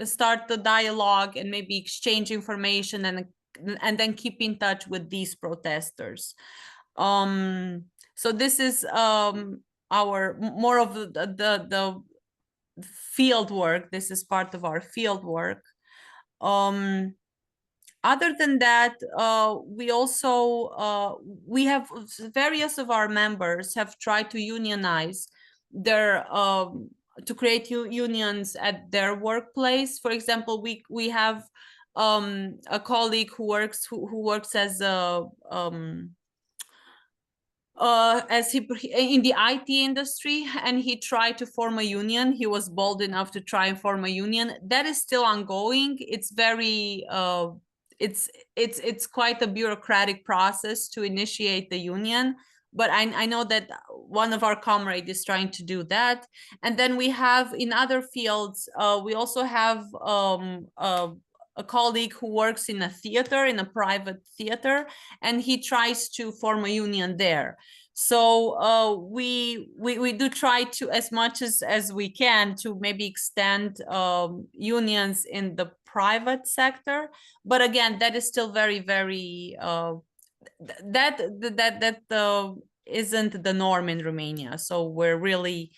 start the dialogue and maybe exchange information and then keep in touch with these protesters. So this is our more of the field work. This is part of our field work. Other than that, we also we have various of our members have tried to unionize their to create unions at their workplace. For example, we have a colleague who works as a in the IT industry, and he tried to form a union. He was bold enough to try and form a union. That is still ongoing. It's very it's quite a bureaucratic process to initiate the union, but I know that one of our comrades is trying to do that. And then we have in other fields, we also have a colleague who works in a theater, in a private theater, and he tries to form a union there. So we do try to, as much as we can, to maybe extend unions in the private sector. But again, that is still very, very that isn't the norm in Romania. So we're really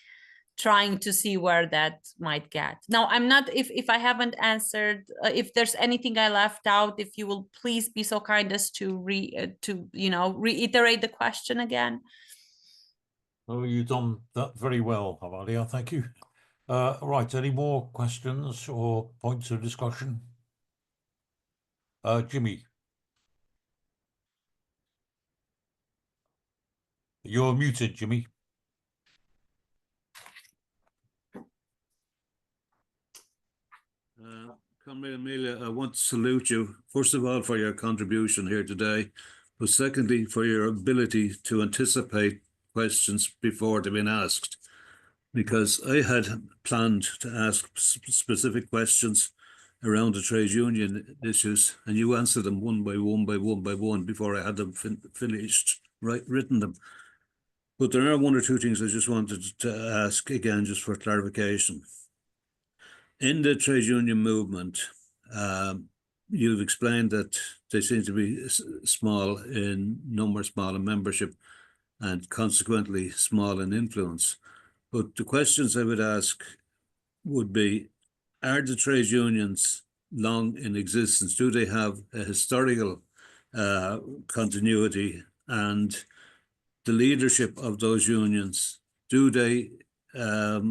trying to see where that might get. Now, I'm not, if I haven't answered, if there's anything I left out, if you will please be so kind as to reiterate the question again. Oh, you've done that very well, Amalia. Thank you. Right, any more questions or points of discussion? Jimmy. You're muted, Jimmy. Comrade Amalia, I want to salute you, first of all, for your contribution here today, but secondly, for your ability to anticipate questions before they've been asked. Because I had planned to ask specific questions around the trade union issues, and you answered them one by one before I had them finished, written them. But there are one or two things I just wanted to ask again, just for clarification. In the trade union movement, you've explained that they seem to be small in number, small in membership, and consequently small in influence. But the questions I would ask would be, are the trade unions long in existence? Do they have a historical continuity? And the leadership of those unions, do they, are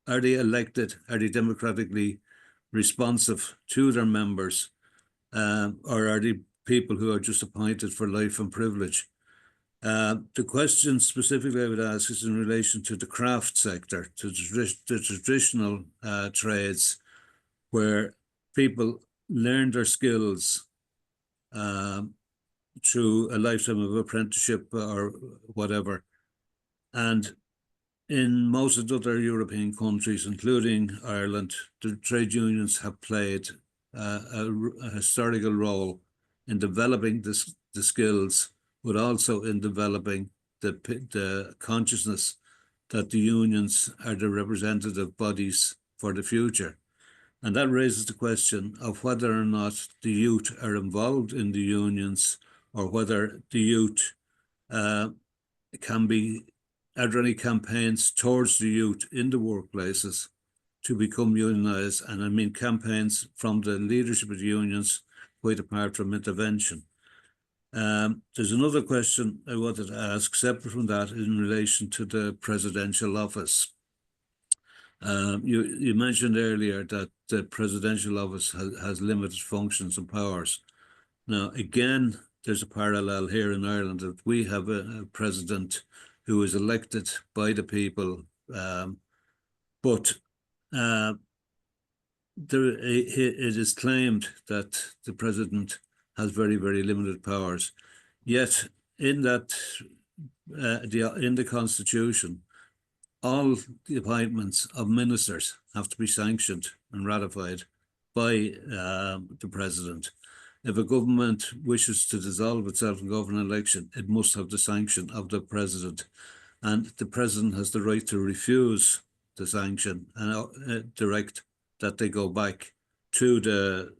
they elected? Are they democratically responsive to their members? Or are they people who are just appointed for life and privilege? The question specifically I would ask is in relation to the craft sector, to the traditional trades, where people learn their skills through a lifetime of apprenticeship or whatever. And in most of the other European countries, including Ireland, the trade unions have played a historical role in developing the skills, but also in developing the consciousness that the unions are the representative bodies for the future. And that raises the question of whether or not the youth are involved in the unions, or whether the youth can be, are there any campaigns towards the youth in the workplaces to become unionised? And I mean campaigns from the leadership of the unions, quite apart from intervention. There's another question I wanted to ask, separate from that, in relation to the presidential office. You mentioned earlier that the presidential office has limited functions and powers. Now, again, there's a parallel here in Ireland, that we have a president who is elected by the people, but it is claimed that the president has very, very limited powers. Yet, in that, in the Constitution, all the appointments of ministers have to be sanctioned and ratified by the president. If a government wishes to dissolve itself and go for an election, it must have the sanction of the president. And the president has the right to refuse the sanction and direct that they go back to the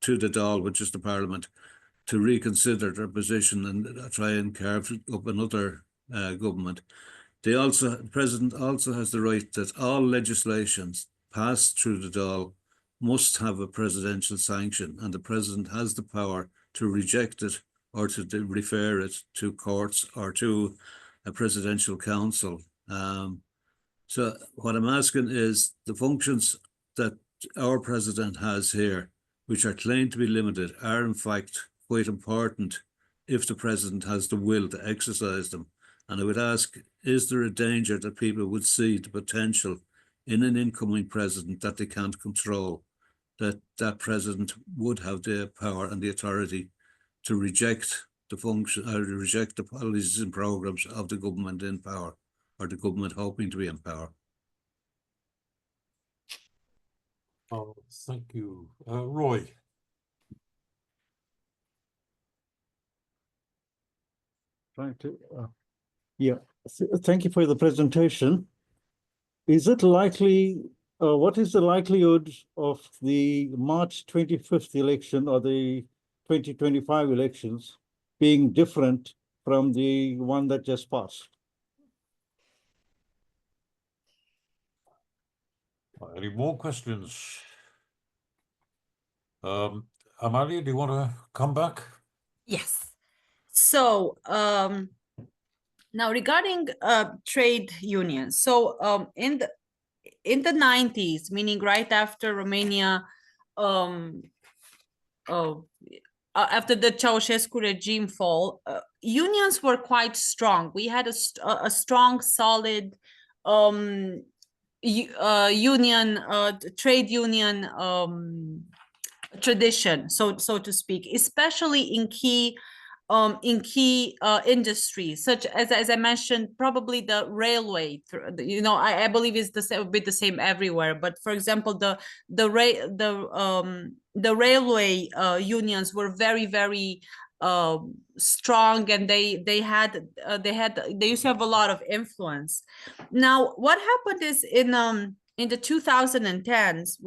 Dáil, which is the parliament, to reconsider their position and try and carve up another government. The president also has the right that all legislations passed through the Dáil must have a presidential sanction, and the president has the power to reject it or to refer it to courts or to a presidential council. So what I'm asking is, the functions that our president has here, which are claimed to be limited, are in fact quite important if the president has the will to exercise them. And I would ask, is there a danger that people would see the potential in an incoming president that they can't control, that president would have the power and the authority to reject the function, or to reject the policies and programs of the government in power, or the government hoping to be in power? Oh, thank you. Roy. Trying to, thank you for the presentation. Is it likely, what is the likelihood of the March 25th election or the 2025 elections being different from the one that just passed? Any more questions? Amalia, do you want to come back? Yes. So now regarding trade unions, so in the 90s, meaning right after Romania, after the Ceaușescu regime fall, unions were quite strong. We had a strong, solid trade union tradition, so to speak, especially in key in key industries, such as I mentioned, probably the railway. You know, I believe it's the same, a bit the same everywhere. But for example, the railway unions were very strong, and they used to have a lot of influence. Now, what happened is in the 2010s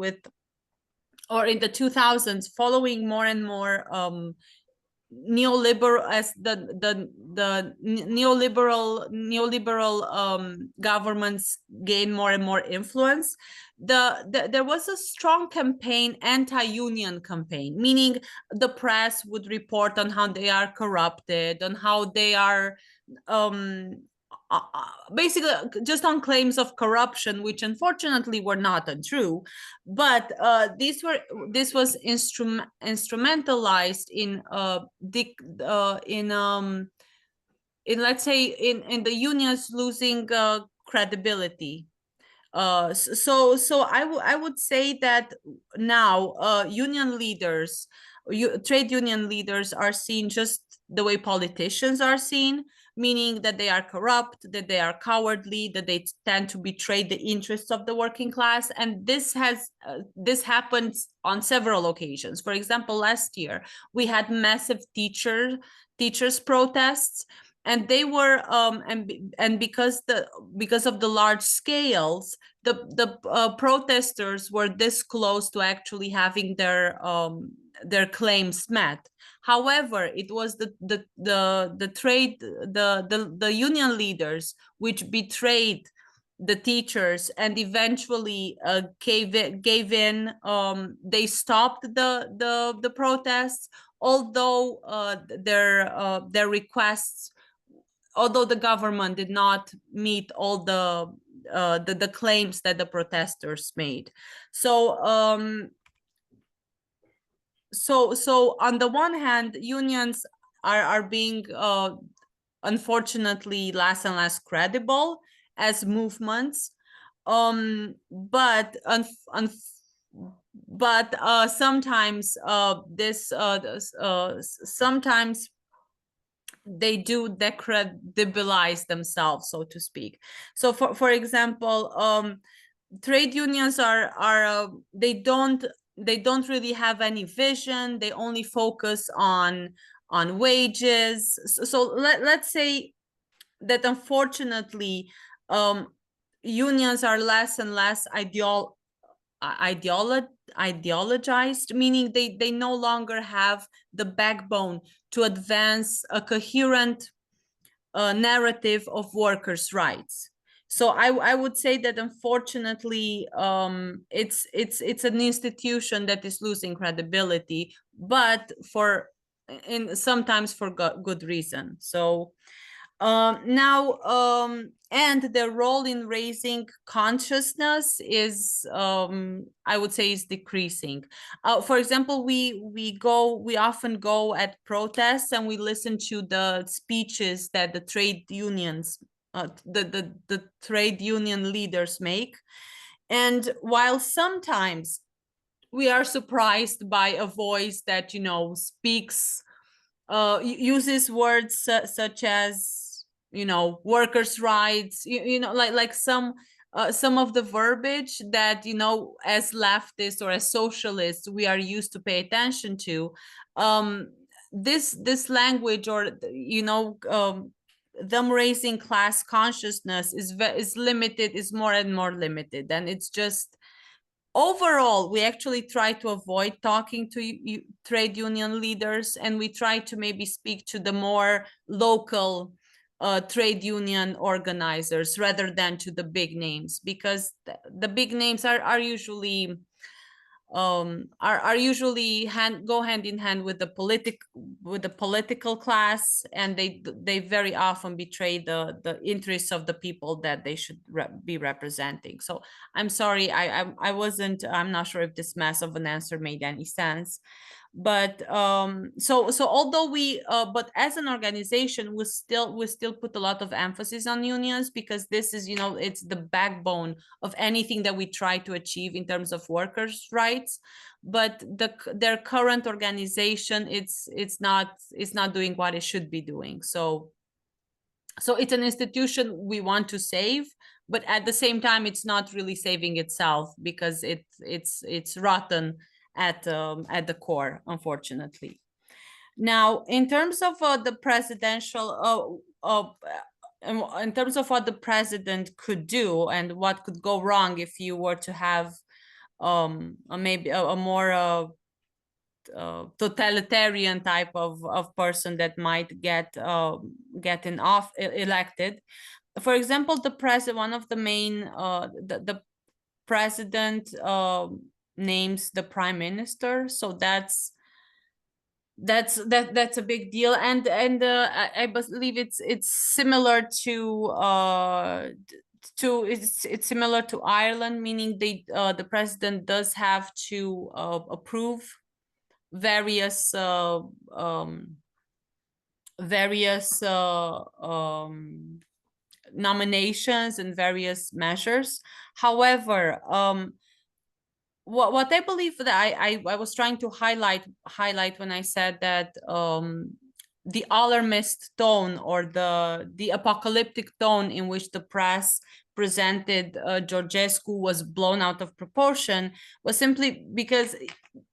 or in the 2000s, following more and more neoliberal, as the neoliberal governments gain more and more influence, there was a strong campaign, anti-union campaign, meaning the press would report on how they are corrupted, on how they are basically just on claims of corruption, which unfortunately were not untrue, but this was instrumentalized in let's say in the unions losing credibility. So I would say that now union leaders, trade union leaders are seen just the way politicians are seen, meaning that they are corrupt, that they are cowardly, that they tend to betray the interests of the working class. And this happened on several occasions. For example, last year we had massive teachers protests, and they were and because of the large scales, the protesters were this close to actually having their claims met. However, it was the union leaders which betrayed the teachers and eventually gave in. They stopped the protests, although their requests, although the government did not meet all the claims that the protesters made. So on the one hand, unions are being unfortunately less and less credible as movements, but sometimes sometimes they do decredibilize themselves, so to speak. So for example, trade unions are they don't really have any vision. They only focus on wages. So let's say that unfortunately unions are less and less ideologized, meaning they no longer have the backbone to advance a coherent narrative of workers' rights. So I would say that unfortunately it's an institution that is losing credibility, but sometimes for good reason. So now and their role in raising consciousness is I would say is decreasing. For example, we often go at protests and we listen to the speeches that the trade unions the trade union leaders make, and while sometimes we are surprised by a voice that, you know, speaks uses words such as, you know, workers' rights, you know, like some of the verbiage that, you know, as leftists or as socialists we are used to pay attention to. This language, or, you know, them raising class consciousness is limited, is more and more limited. And it's just, overall, we actually try to avoid talking to trade union leaders, and we try to maybe speak to the more local trade union organizers rather than to the big names, because the big names are usually go hand in hand with the political class, and they very often betray the interests of the people that they should be representing. So I'm sorry, I'm not sure if this mess of an answer made any sense, But so although we but as an organization we still put a lot of emphasis on unions, because this is, you know, it's the backbone of anything that we try to achieve in terms of workers' rights. But their current organization, it's not doing what it should be doing. So it's an institution we want to save, but at the same time it's not really saving itself, because it's rotten at the core, unfortunately. Now, in terms of the presidential, in terms of what the president could do and what could go wrong if you were to have maybe a more totalitarian type of person that might get elected. For example, one of the main the president names the prime minister, so that's a big deal, and I believe it's similar to it's similar to Ireland, meaning the president does have to approve various nominations and various measures. However, what I believe that I was trying to highlight when I said that the alarmist tone or the apocalyptic tone in which the press presented Ceaușescu was blown out of proportion was simply because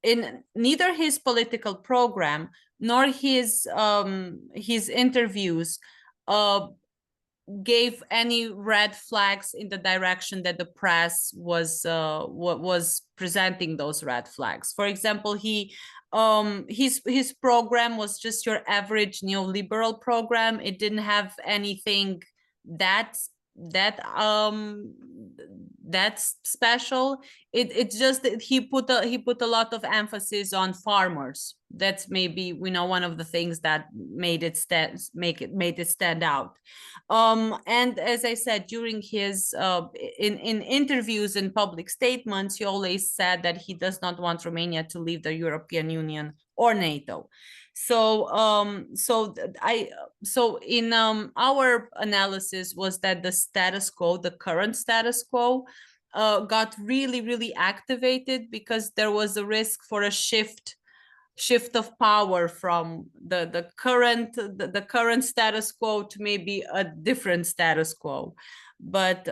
in neither his political program nor his interviews gave any red flags in the direction that the press was presenting those red flags. For example, his program was just your average neoliberal program. It didn't have anything that's special. It's just that he put a lot of emphasis on farmers. That's maybe, you know, one of the things that made it stand out. And as I said, during his in interviews and public statements, he always said that he does not want Romania to leave the European Union or NATO. So in our analysis was that the status quo, the current status quo, got really activated because there was a risk for a shift of power from the current status quo to maybe a different status quo. But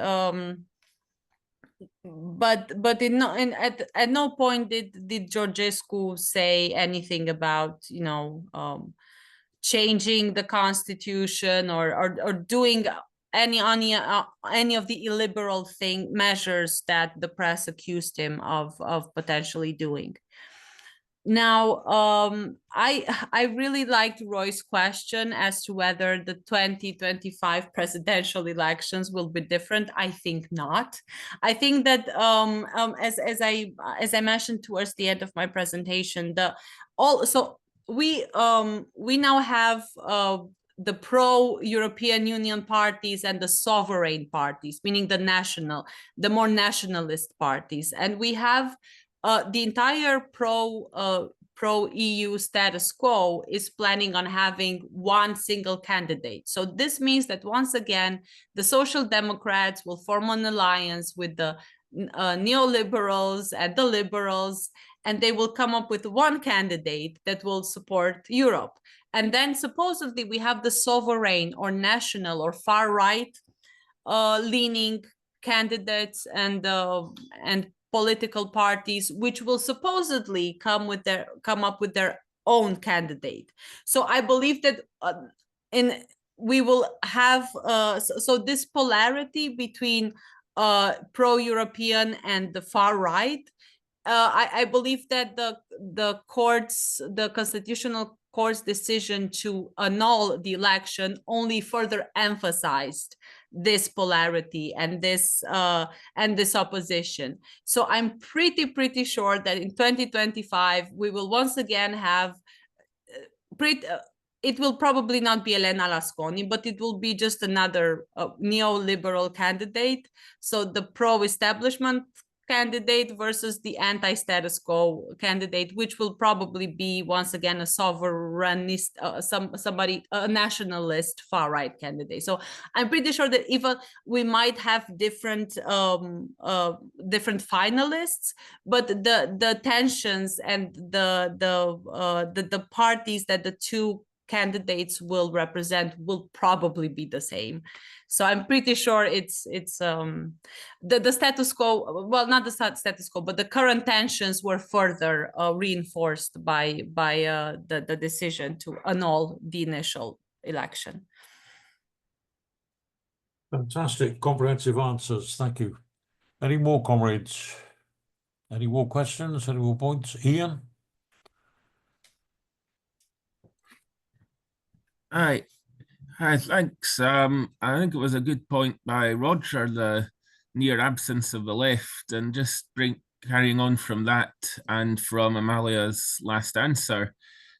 at no point did Ceaușescu say anything about, you know, changing the constitution or doing any of the illiberal measures that the press accused him of potentially doing. Now, I really liked Roy's question as to whether the 2025 presidential elections will be different. I think not. I think that as I mentioned towards the end of my presentation, we now have the pro-European Union parties and the sovereign parties, meaning the more nationalist parties, and we have the entire pro-EU status quo is planning on having one single candidate. So this means that once again, the Social Democrats will form an alliance with the neoliberals and the liberals, and they will come up with one candidate that will support Europe. And then supposedly we have the sovereign or national or far right leaning candidates and political parties, which will supposedly come up with their own candidate. So I believe that we will have so this polarity between pro-European and the far right. I believe that the constitutional court's decision to annul the election only further emphasized this polarity and this opposition. So I'm pretty sure that in 2025 we will once again have it will probably not be Elena Lasconi, but it will be just another neoliberal candidate. So the pro-establishment candidate versus the anti-status quo candidate, which will probably be once again a sovereignist, a nationalist far-right candidate. So I'm pretty sure that even we might have different different finalists, but the tensions and the parties that the two candidates will represent will probably be the same. So I'm pretty sure it's the status quo, well, not the status quo, but the current tensions were further reinforced by the decision to annul the initial election. Fantastic, comprehensive answers. Thank you. Any more, comrades? Any more questions? Any more points? Ian? Hi, thanks. I think it was a good point by Roger, the near absence of the left, and just carrying on from that and from Amalia's last answer.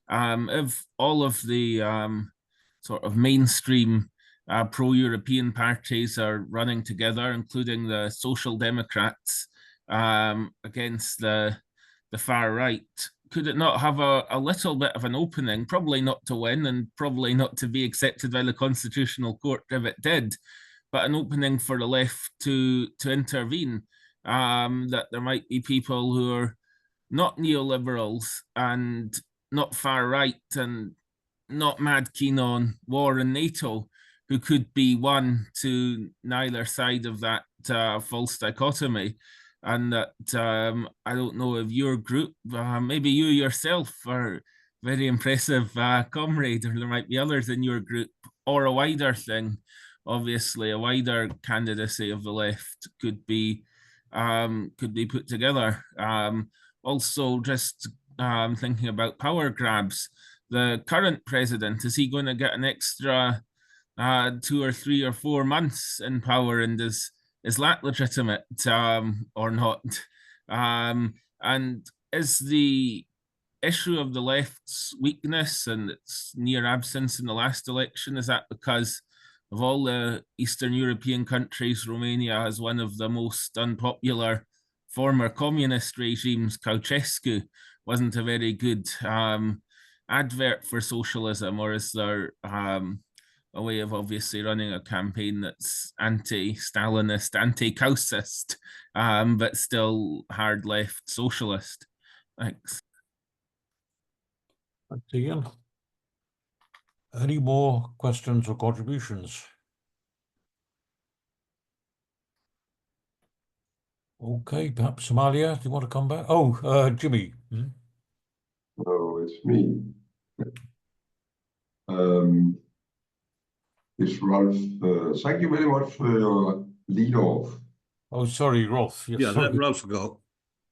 If all of the sort of mainstream pro-European parties are running together, including the Social Democrats, against the far right, could it not have a little bit of an opening, probably not to win and probably not to be accepted by the Constitutional Court if it did, but an opening for the left to intervene, that there might be people who are not neoliberals and not far right and not mad keen on war and NATO, who could be won to neither side of that false dichotomy. And that I don't know if your group, maybe you yourself are very impressive comrade, or there might be others in your group, or a wider thing. Obviously, a wider candidacy of the left could be put together. Also, just thinking about power grabs, the current president, is he going to get an extra 2 or 3 or 4 months in power, and is that legitimate or not? And is the issue of the left's weakness and its near absence in the last election, is that because of all the Eastern European countries, Romania has one of the most unpopular former communist regimes? Ceaușescu wasn't a very good advert for socialism, or is there a way of obviously running a campaign that's anti-Stalinist, anti-Ceaușescu, but still hard left socialist? Thanks. Thanks, Ian. Any more questions or contributions? Okay, perhaps Amalia, do you want to come back? Oh, Jimmy. Oh, it's me. It's Rolf. Thank you very much for your lead off. Oh, sorry, Rolf. Yes, Yeah, sorry. let Rolf go.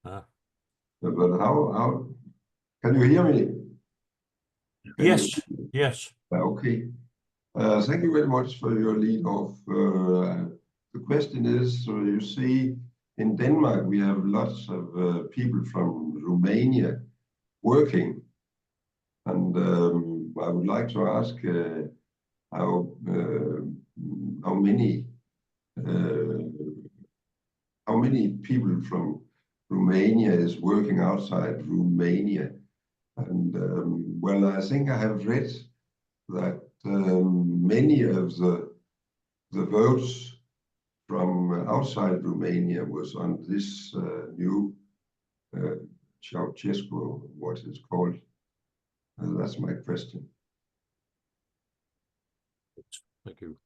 But how can you hear me? Yes, yes. Okay. Thank you very much for your lead off. The question is, you see, in Denmark, we have lots of people from Romania working. And I would like to ask how many people from Romania is working outside Romania. And well, I think I have read that many of the votes from outside Romania was on this new Ceaușescu, what it's called. That's my question. Thank you.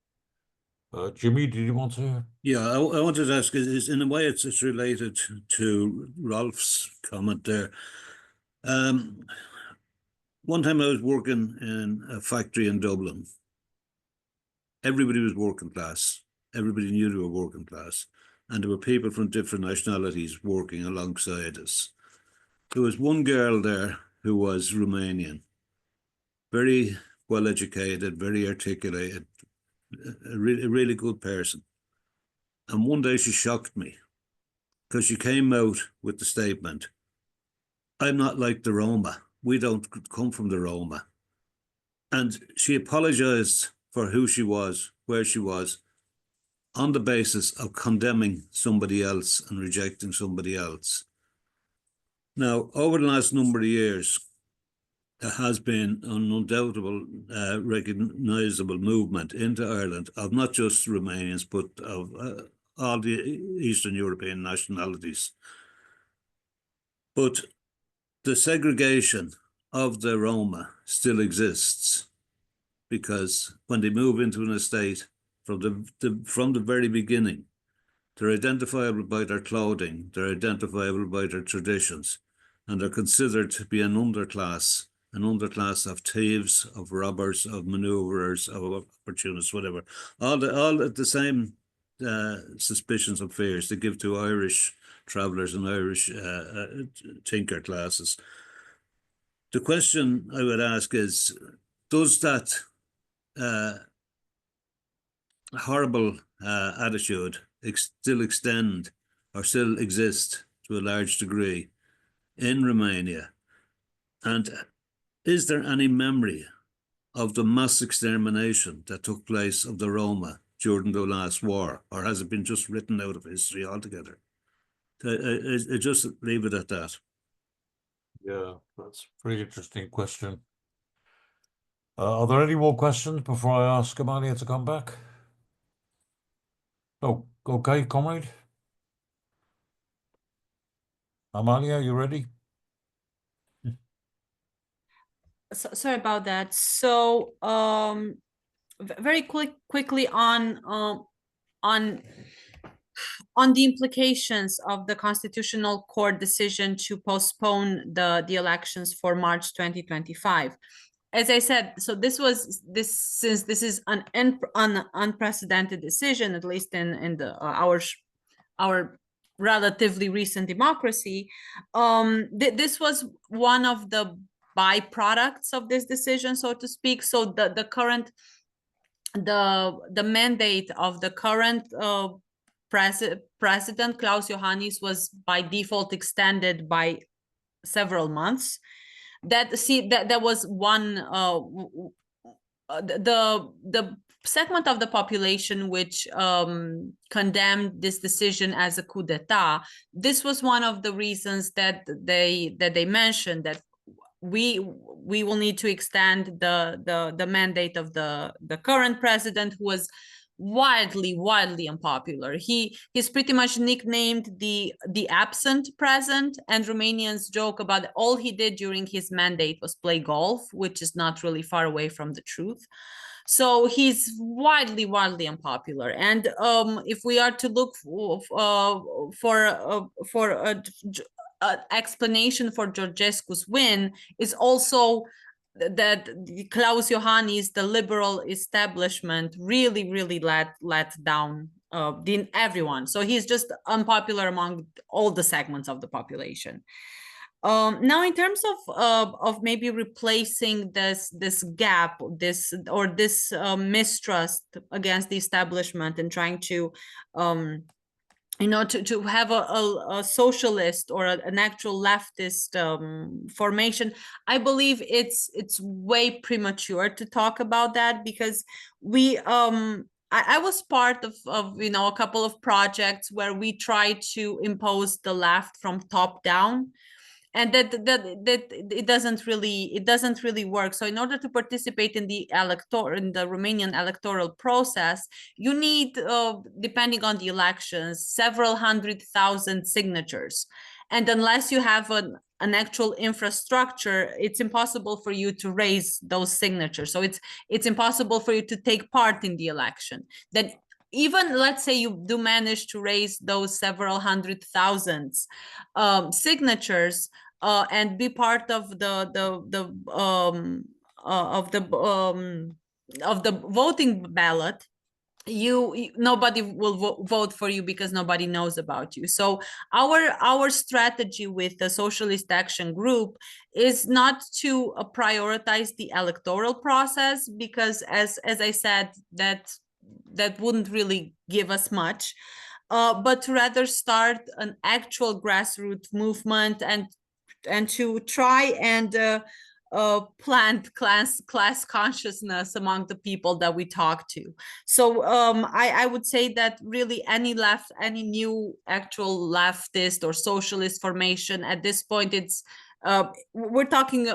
Jimmy, did you want to? Yeah, I wanted to ask, is in a way it's related to Rolf's comment there. One time I was working in a factory in Dublin. Everybody was working class. Everybody knew they were working class. And there were people from different nationalities working alongside us. There was one girl there who was Romanian, very well educated, very articulated, a really good person. And one day she shocked me because she came out with the statement, "I'm not like the Roma. We don't come from the Roma." And she apologized for who she was, where she was. on the basis of condemning somebody else and rejecting somebody else. Now, over the last number of years, there has been an undoubtable, recognisable movement into Ireland of not just Romanians, but of all the Eastern European nationalities. But the segregation of the Roma still exists, because when they move into an estate, from the very beginning, they're identifiable by their clothing, they're identifiable by their traditions, and they're considered to be an underclass of thieves, of robbers, of manoeuvrers, of opportunists, whatever. All the same suspicions and fears they give to Irish travellers and Irish tinker classes. The question I would ask is, does that horrible attitude still extend or still exist to a large degree in Romania? And is there any memory of the mass extermination that took place of the Roma during the last war, or has it been just written out of history altogether? I just leave it at that. Yeah, that's a pretty interesting question. Are there any more questions before I ask Amalia to come back? Oh, okay, comrade. Amalia, you ready? Sorry about that. So, very quickly on the implications of the Constitutional Court decision to postpone the elections for March 2025. As I said, so since this is an unprecedented decision, at least in our relatively recent democracy, this was one of the byproducts of this decision, so to speak. So the mandate of the current President Klaus Iohannis was by default extended by several months. That was one the segment of the population which condemned this decision as a coup d'etat. This was one of the reasons that they mentioned, that we will need to extend the mandate of the current president, who was wildly unpopular. He's pretty much nicknamed the absent president, and Romanians joke about all he did during his mandate was play golf, which is not really far away from the truth. So he's wildly unpopular. And if we are to look for an explanation for Ceaușescu's win, is also that Klaus Iohannis, the liberal establishment, really let down everyone. So he's just unpopular among all the segments of the population. Now, in terms of maybe replacing this gap, this mistrust against the establishment, and trying to to have a socialist or an actual leftist formation, I believe it's way premature to talk about that, because I was part of a couple of projects where we tried to impose the left from top down, and that it doesn't really work. So in order to participate in the Romanian electoral process, you need, depending on the elections, several 100,000 signatures, and unless you have an actual infrastructure, it's impossible for you to raise those signatures. So it's impossible for you to take part in the election. Then even, let's say, you do manage to raise those several 100,000 signatures and be part of the voting ballot, nobody will vote for you, because nobody knows about you. So our strategy with the Socialist Action Group is not to prioritize the electoral process, because as I said, that wouldn't really give us much, but to rather start an actual grassroots movement and to try and plant class consciousness among the people that we talk to. So I would say that really any new actual leftist or socialist formation at this point, it's we're talking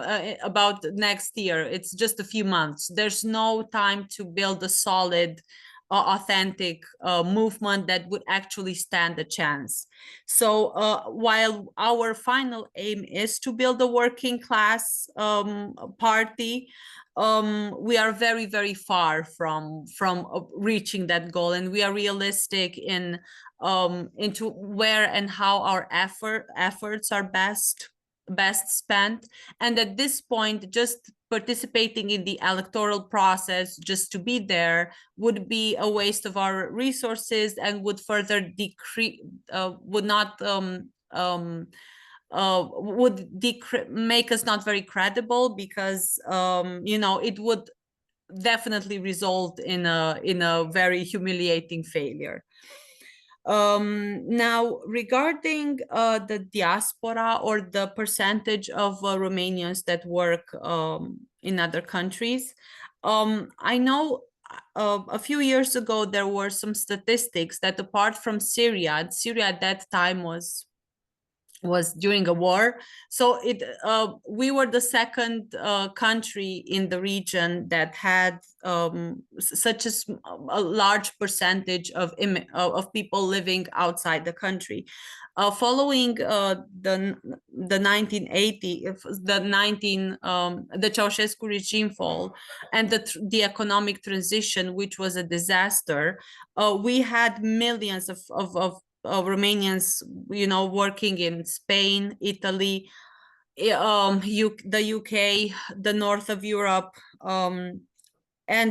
about next year. It's just a few months. There's no time to build a solid, authentic movement that would actually stand a chance. So while our final aim is to build a working class party, we are very, very far from reaching that goal, and we are realistic in into where and how our efforts are best spent. And at this point, just participating in the electoral process just to be there would be a waste of our resources and would further decrease, make us not very credible, because you know, it would definitely result in a very humiliating failure. Now, regarding the diaspora, or the percentage of Romanians that work in other countries, I know a few years ago there were some statistics that apart from Syria at that time was during a war, so we were the second country in the region that had such a large percentage of people living outside the country. Following the 1980, the Ceaușescu regime fall and the economic transition, which was a disaster, we had millions of Romanians, you know, working in Spain, Italy, the UK, the north of Europe, and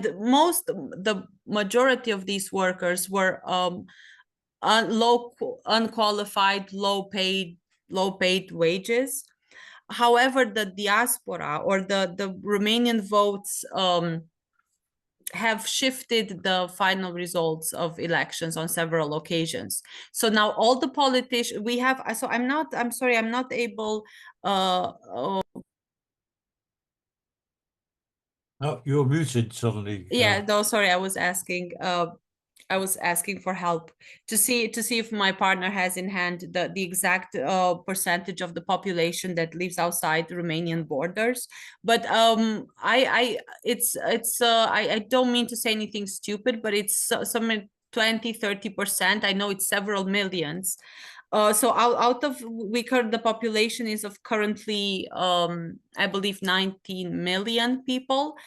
the majority of these workers were unqualified, low paid wages. However, the diaspora, or the Romanian votes, have shifted the final results of elections on several occasions. So now all the politicians we have, so I'm sorry, I'm not able Oh, you're muted suddenly. yeah, no, sorry, I was asking for help to see if my partner has in hand the exact percentage of the population that lives outside the Romanian borders. But I don't mean to say anything stupid, but it's somewhere 20-30%. I know it's several millions. So out of the population is of currently I believe 19 million people.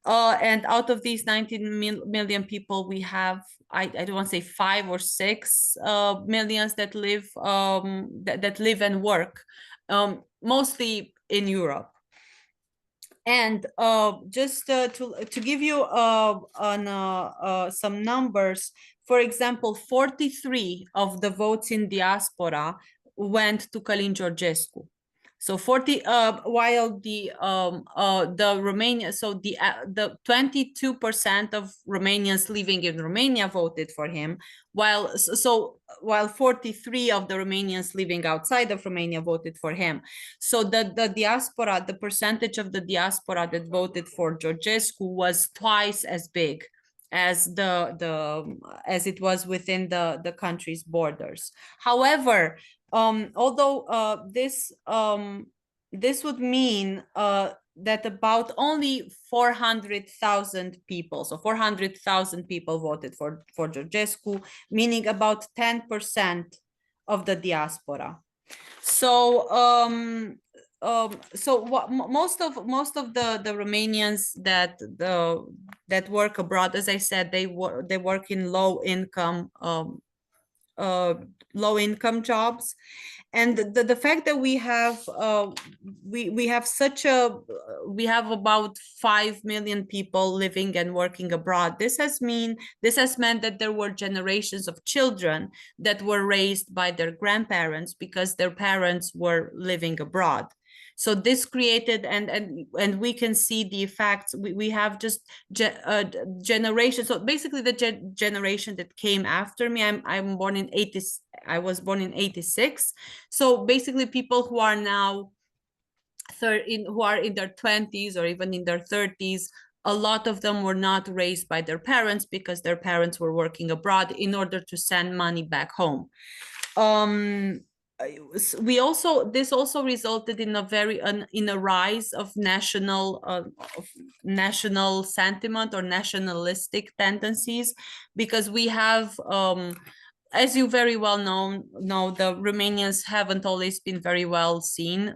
And out of these 19 million people, we have, I don't want to say 5 or 6 millions that live that live and work, mostly in Europe. And just to give you some numbers, for example, 43 of the votes in diaspora went to Călin Georgescu. So 40, while the Romania, so the 22% of Romanians living in Romania voted for him, while 43 of the Romanians living outside of Romania voted for him. So the diaspora, the percentage of the diaspora that voted for Georgescu was twice as big as as it was within the country's borders. However, although this would mean that about only 400,000 people, so 400,000 people voted for Georgescu, meaning about 10% of the diaspora. So most of the Romanians that work abroad, as I said, they work in low income jobs. And the fact that we have about 5 million people living and working abroad, this has meant that there were generations of children that were raised by their grandparents because their parents were living abroad. So this created, and we can see the effects. We have just generation. So basically, the generation that came after me. I'm born in 80. I was born in 86. So basically, people who are now who are in their 20s or even in their 30s, a lot of them were not raised by their parents because their parents were working abroad in order to send money back home. This also resulted in a rise of national sentiment or nationalistic tendencies, because we have, as you very well know, the Romanians haven't always been very well seen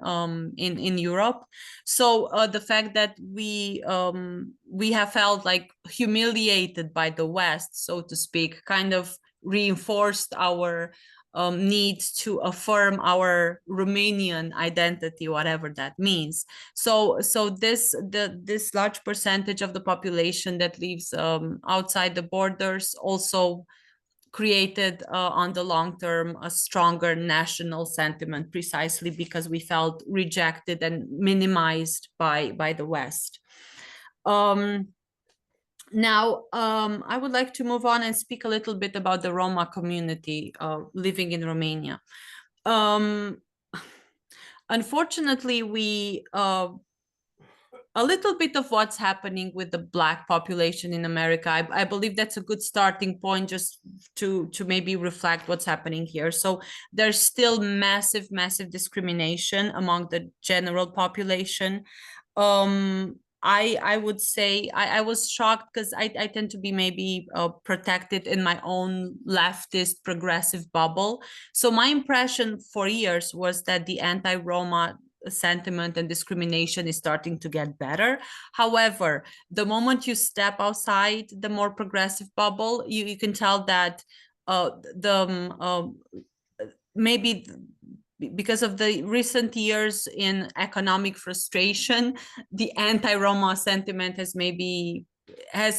in Europe. So the fact that we have felt like humiliated by the West, so to speak, kind of reinforced our need to affirm our Romanian identity, whatever that means. So this large percentage of the population that lives outside the borders also created on the long term a stronger national sentiment, precisely because we felt rejected and minimized by the West. Now, I would like to move on and speak a little bit about the Roma community living in Romania. Unfortunately, a little bit of what's happening with the Black population in America, I believe that's a good starting point just to maybe reflect what's happening here. So there's still massive discrimination among the general population. I would say I was shocked because I tend to be maybe protected in my own leftist progressive bubble. So my impression for years was that the anti-Roma sentiment and discrimination is starting to get better. However, the moment you step outside the more progressive bubble, you can tell that maybe because of the recent years in economic frustration, the anti-Roma sentiment has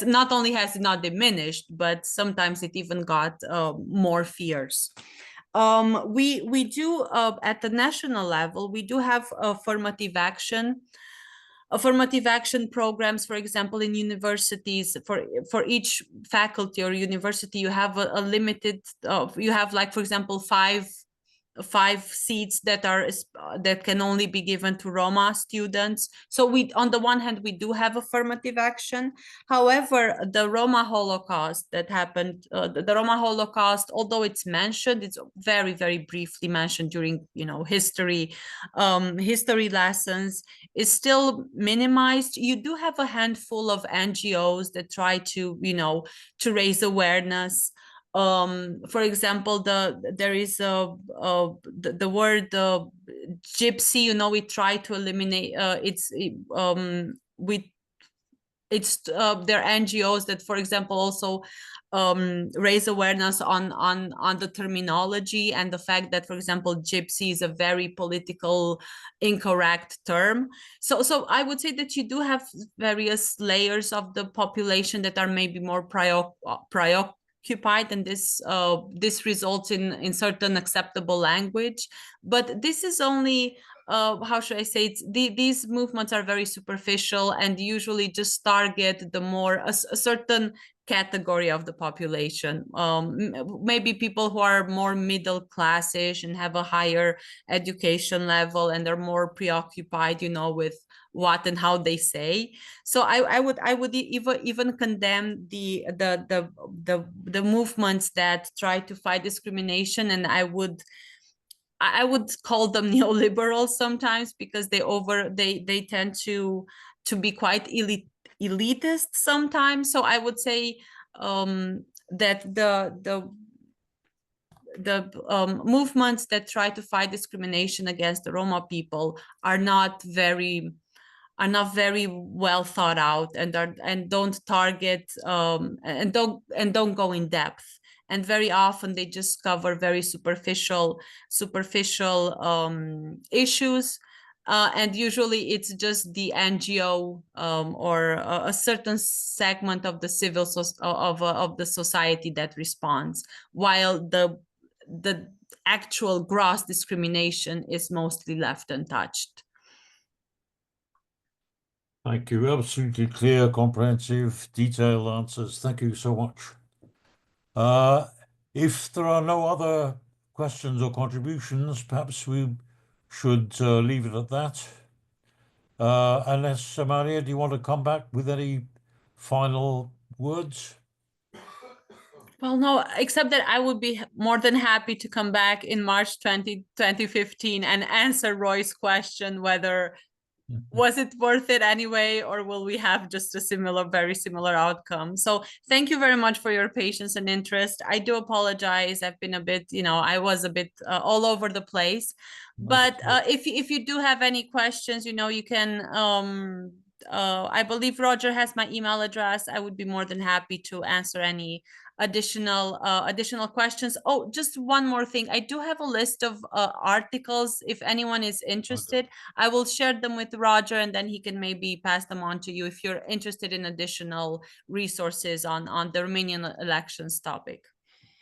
not diminished, but sometimes it even got more fierce. We do at the national level, we do have affirmative action programs. For example, in universities, for each faculty or university, you have a limited, you have, like, for example, five seats that can only be given to Roma students. So we, on the one hand, we do have affirmative action. However, the Roma Holocaust that happened, the Roma Holocaust, although it's mentioned, it's very briefly mentioned during history lessons, is still minimized. You do have a handful of NGOs that try to raise awareness. For example, there is the word gypsy. We try to eliminate there are NGOs that, for example, also raise awareness on the terminology and the fact that, for example, gypsy is a very political incorrect term. So I would say that you do have various layers of the population that are maybe more preoccupied, and this results in certain acceptable language. But this is only how should I say, these movements are very superficial and usually just target a certain category of the population, maybe people who are more middle classish and have a higher education level and are more preoccupied with what and how they say. So I would even condemn the movements that try to fight discrimination, and I would call them neoliberals sometimes, because they tend to be quite elitist sometimes. So I would say that the movements that try to fight discrimination against the Roma people are not very well thought out, and don't target and don't go in depth. And very often they just cover very superficial issues, and usually it's just the NGO or a certain segment of the of the society that responds, while the actual gross discrimination is mostly left untouched. Thank you. Absolutely clear, comprehensive, detailed answers. Thank you so much. If there are no other questions or contributions, perhaps we should leave it at that. Unless, Amalia, do you want to come back with any final words? Well, no, except that I would be more than happy to come back in March 2015 and answer Roy's question whether was it worth it anyway, or will we have just a very similar outcome? So thank you very much for your patience and interest. I do apologize. I've been a bit, I was a bit all over the place. But if you do have any questions, you can, I believe Roger has my email address. I would be more than happy to answer any additional questions. Oh, just one more thing. I do have a list of articles. If anyone is interested, I will share them with Roger, and then he can maybe pass them on to you if you're interested in additional resources on the Romanian elections topic.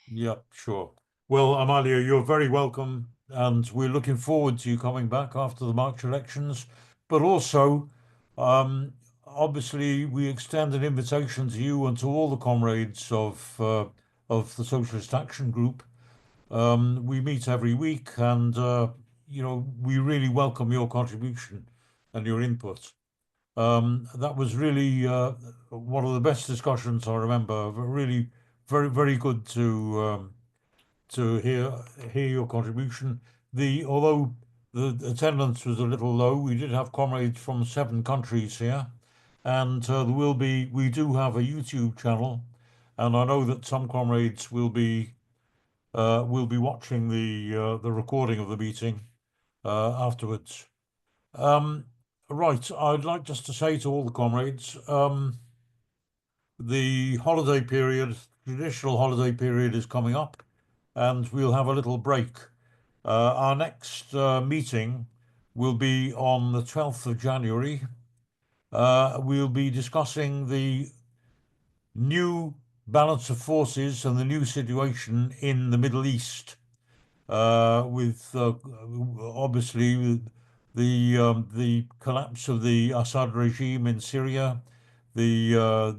Yeah, sure. Well, Amalia, you're very welcome, and we're looking forward to you coming back after the March elections. But also, obviously, we extend an invitation to you and to all the comrades of the Socialist Action Group. We meet every week, and we really welcome your contribution and your input. That was really one of the best discussions I remember. Really, very, very good to hear your contribution. Although the attendance was a little low, we did have comrades from 7 countries here, and we do have a YouTube channel, and I know that some comrades will be watching the recording of the meeting afterwards. Right, I'd like just to say to all the comrades, the holiday period, traditional holiday period, is coming up, and we'll have a little break. Our next meeting will be on the 12th of January. We'll be discussing the new balance of forces and the new situation in the Middle East, with obviously the collapse of the Assad regime in Syria, the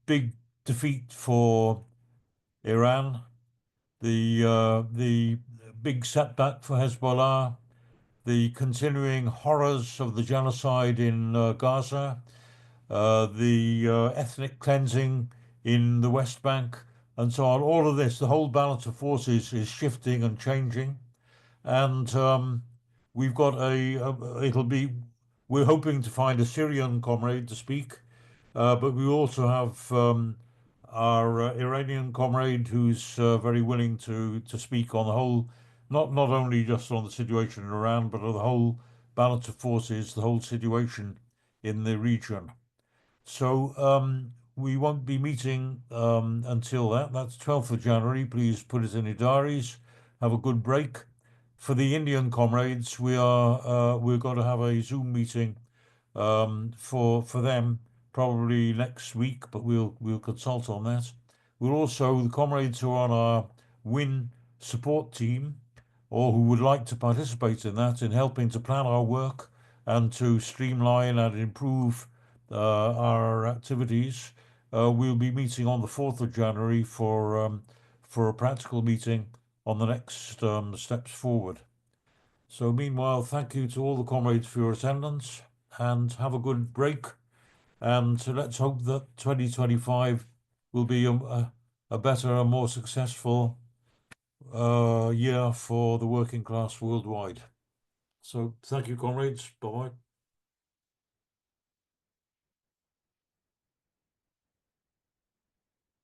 big defeat for Iran, the big setback for Hezbollah, the continuing horrors of the genocide in Gaza, the ethnic cleansing in the West Bank, and so on. All of this, the whole balance of forces is shifting and changing, and we've got we're hoping to find a Syrian comrade to speak, but we also have our Iranian comrade who's very willing to speak on the whole, not only just on the situation in Iran, but on the whole balance of forces, the whole situation in the region. So we won't be meeting until that's 12th of January. Please put it in your diaries. Have a good break. For the Indian comrades, we're going to have a Zoom meeting for them probably next week, but we'll consult on that. We'll also, the comrades who are on our WIN support team, or who would like to participate in that, in helping to plan our work and to streamline and improve our activities, we'll be meeting on the 4th of January for a practical meeting on the next steps forward. So meanwhile, thank you to all the comrades for your attendance, and have a good break. And let's hope that 2025 will be a better and more successful year for the working class worldwide. So thank you, comrades. Bye-bye.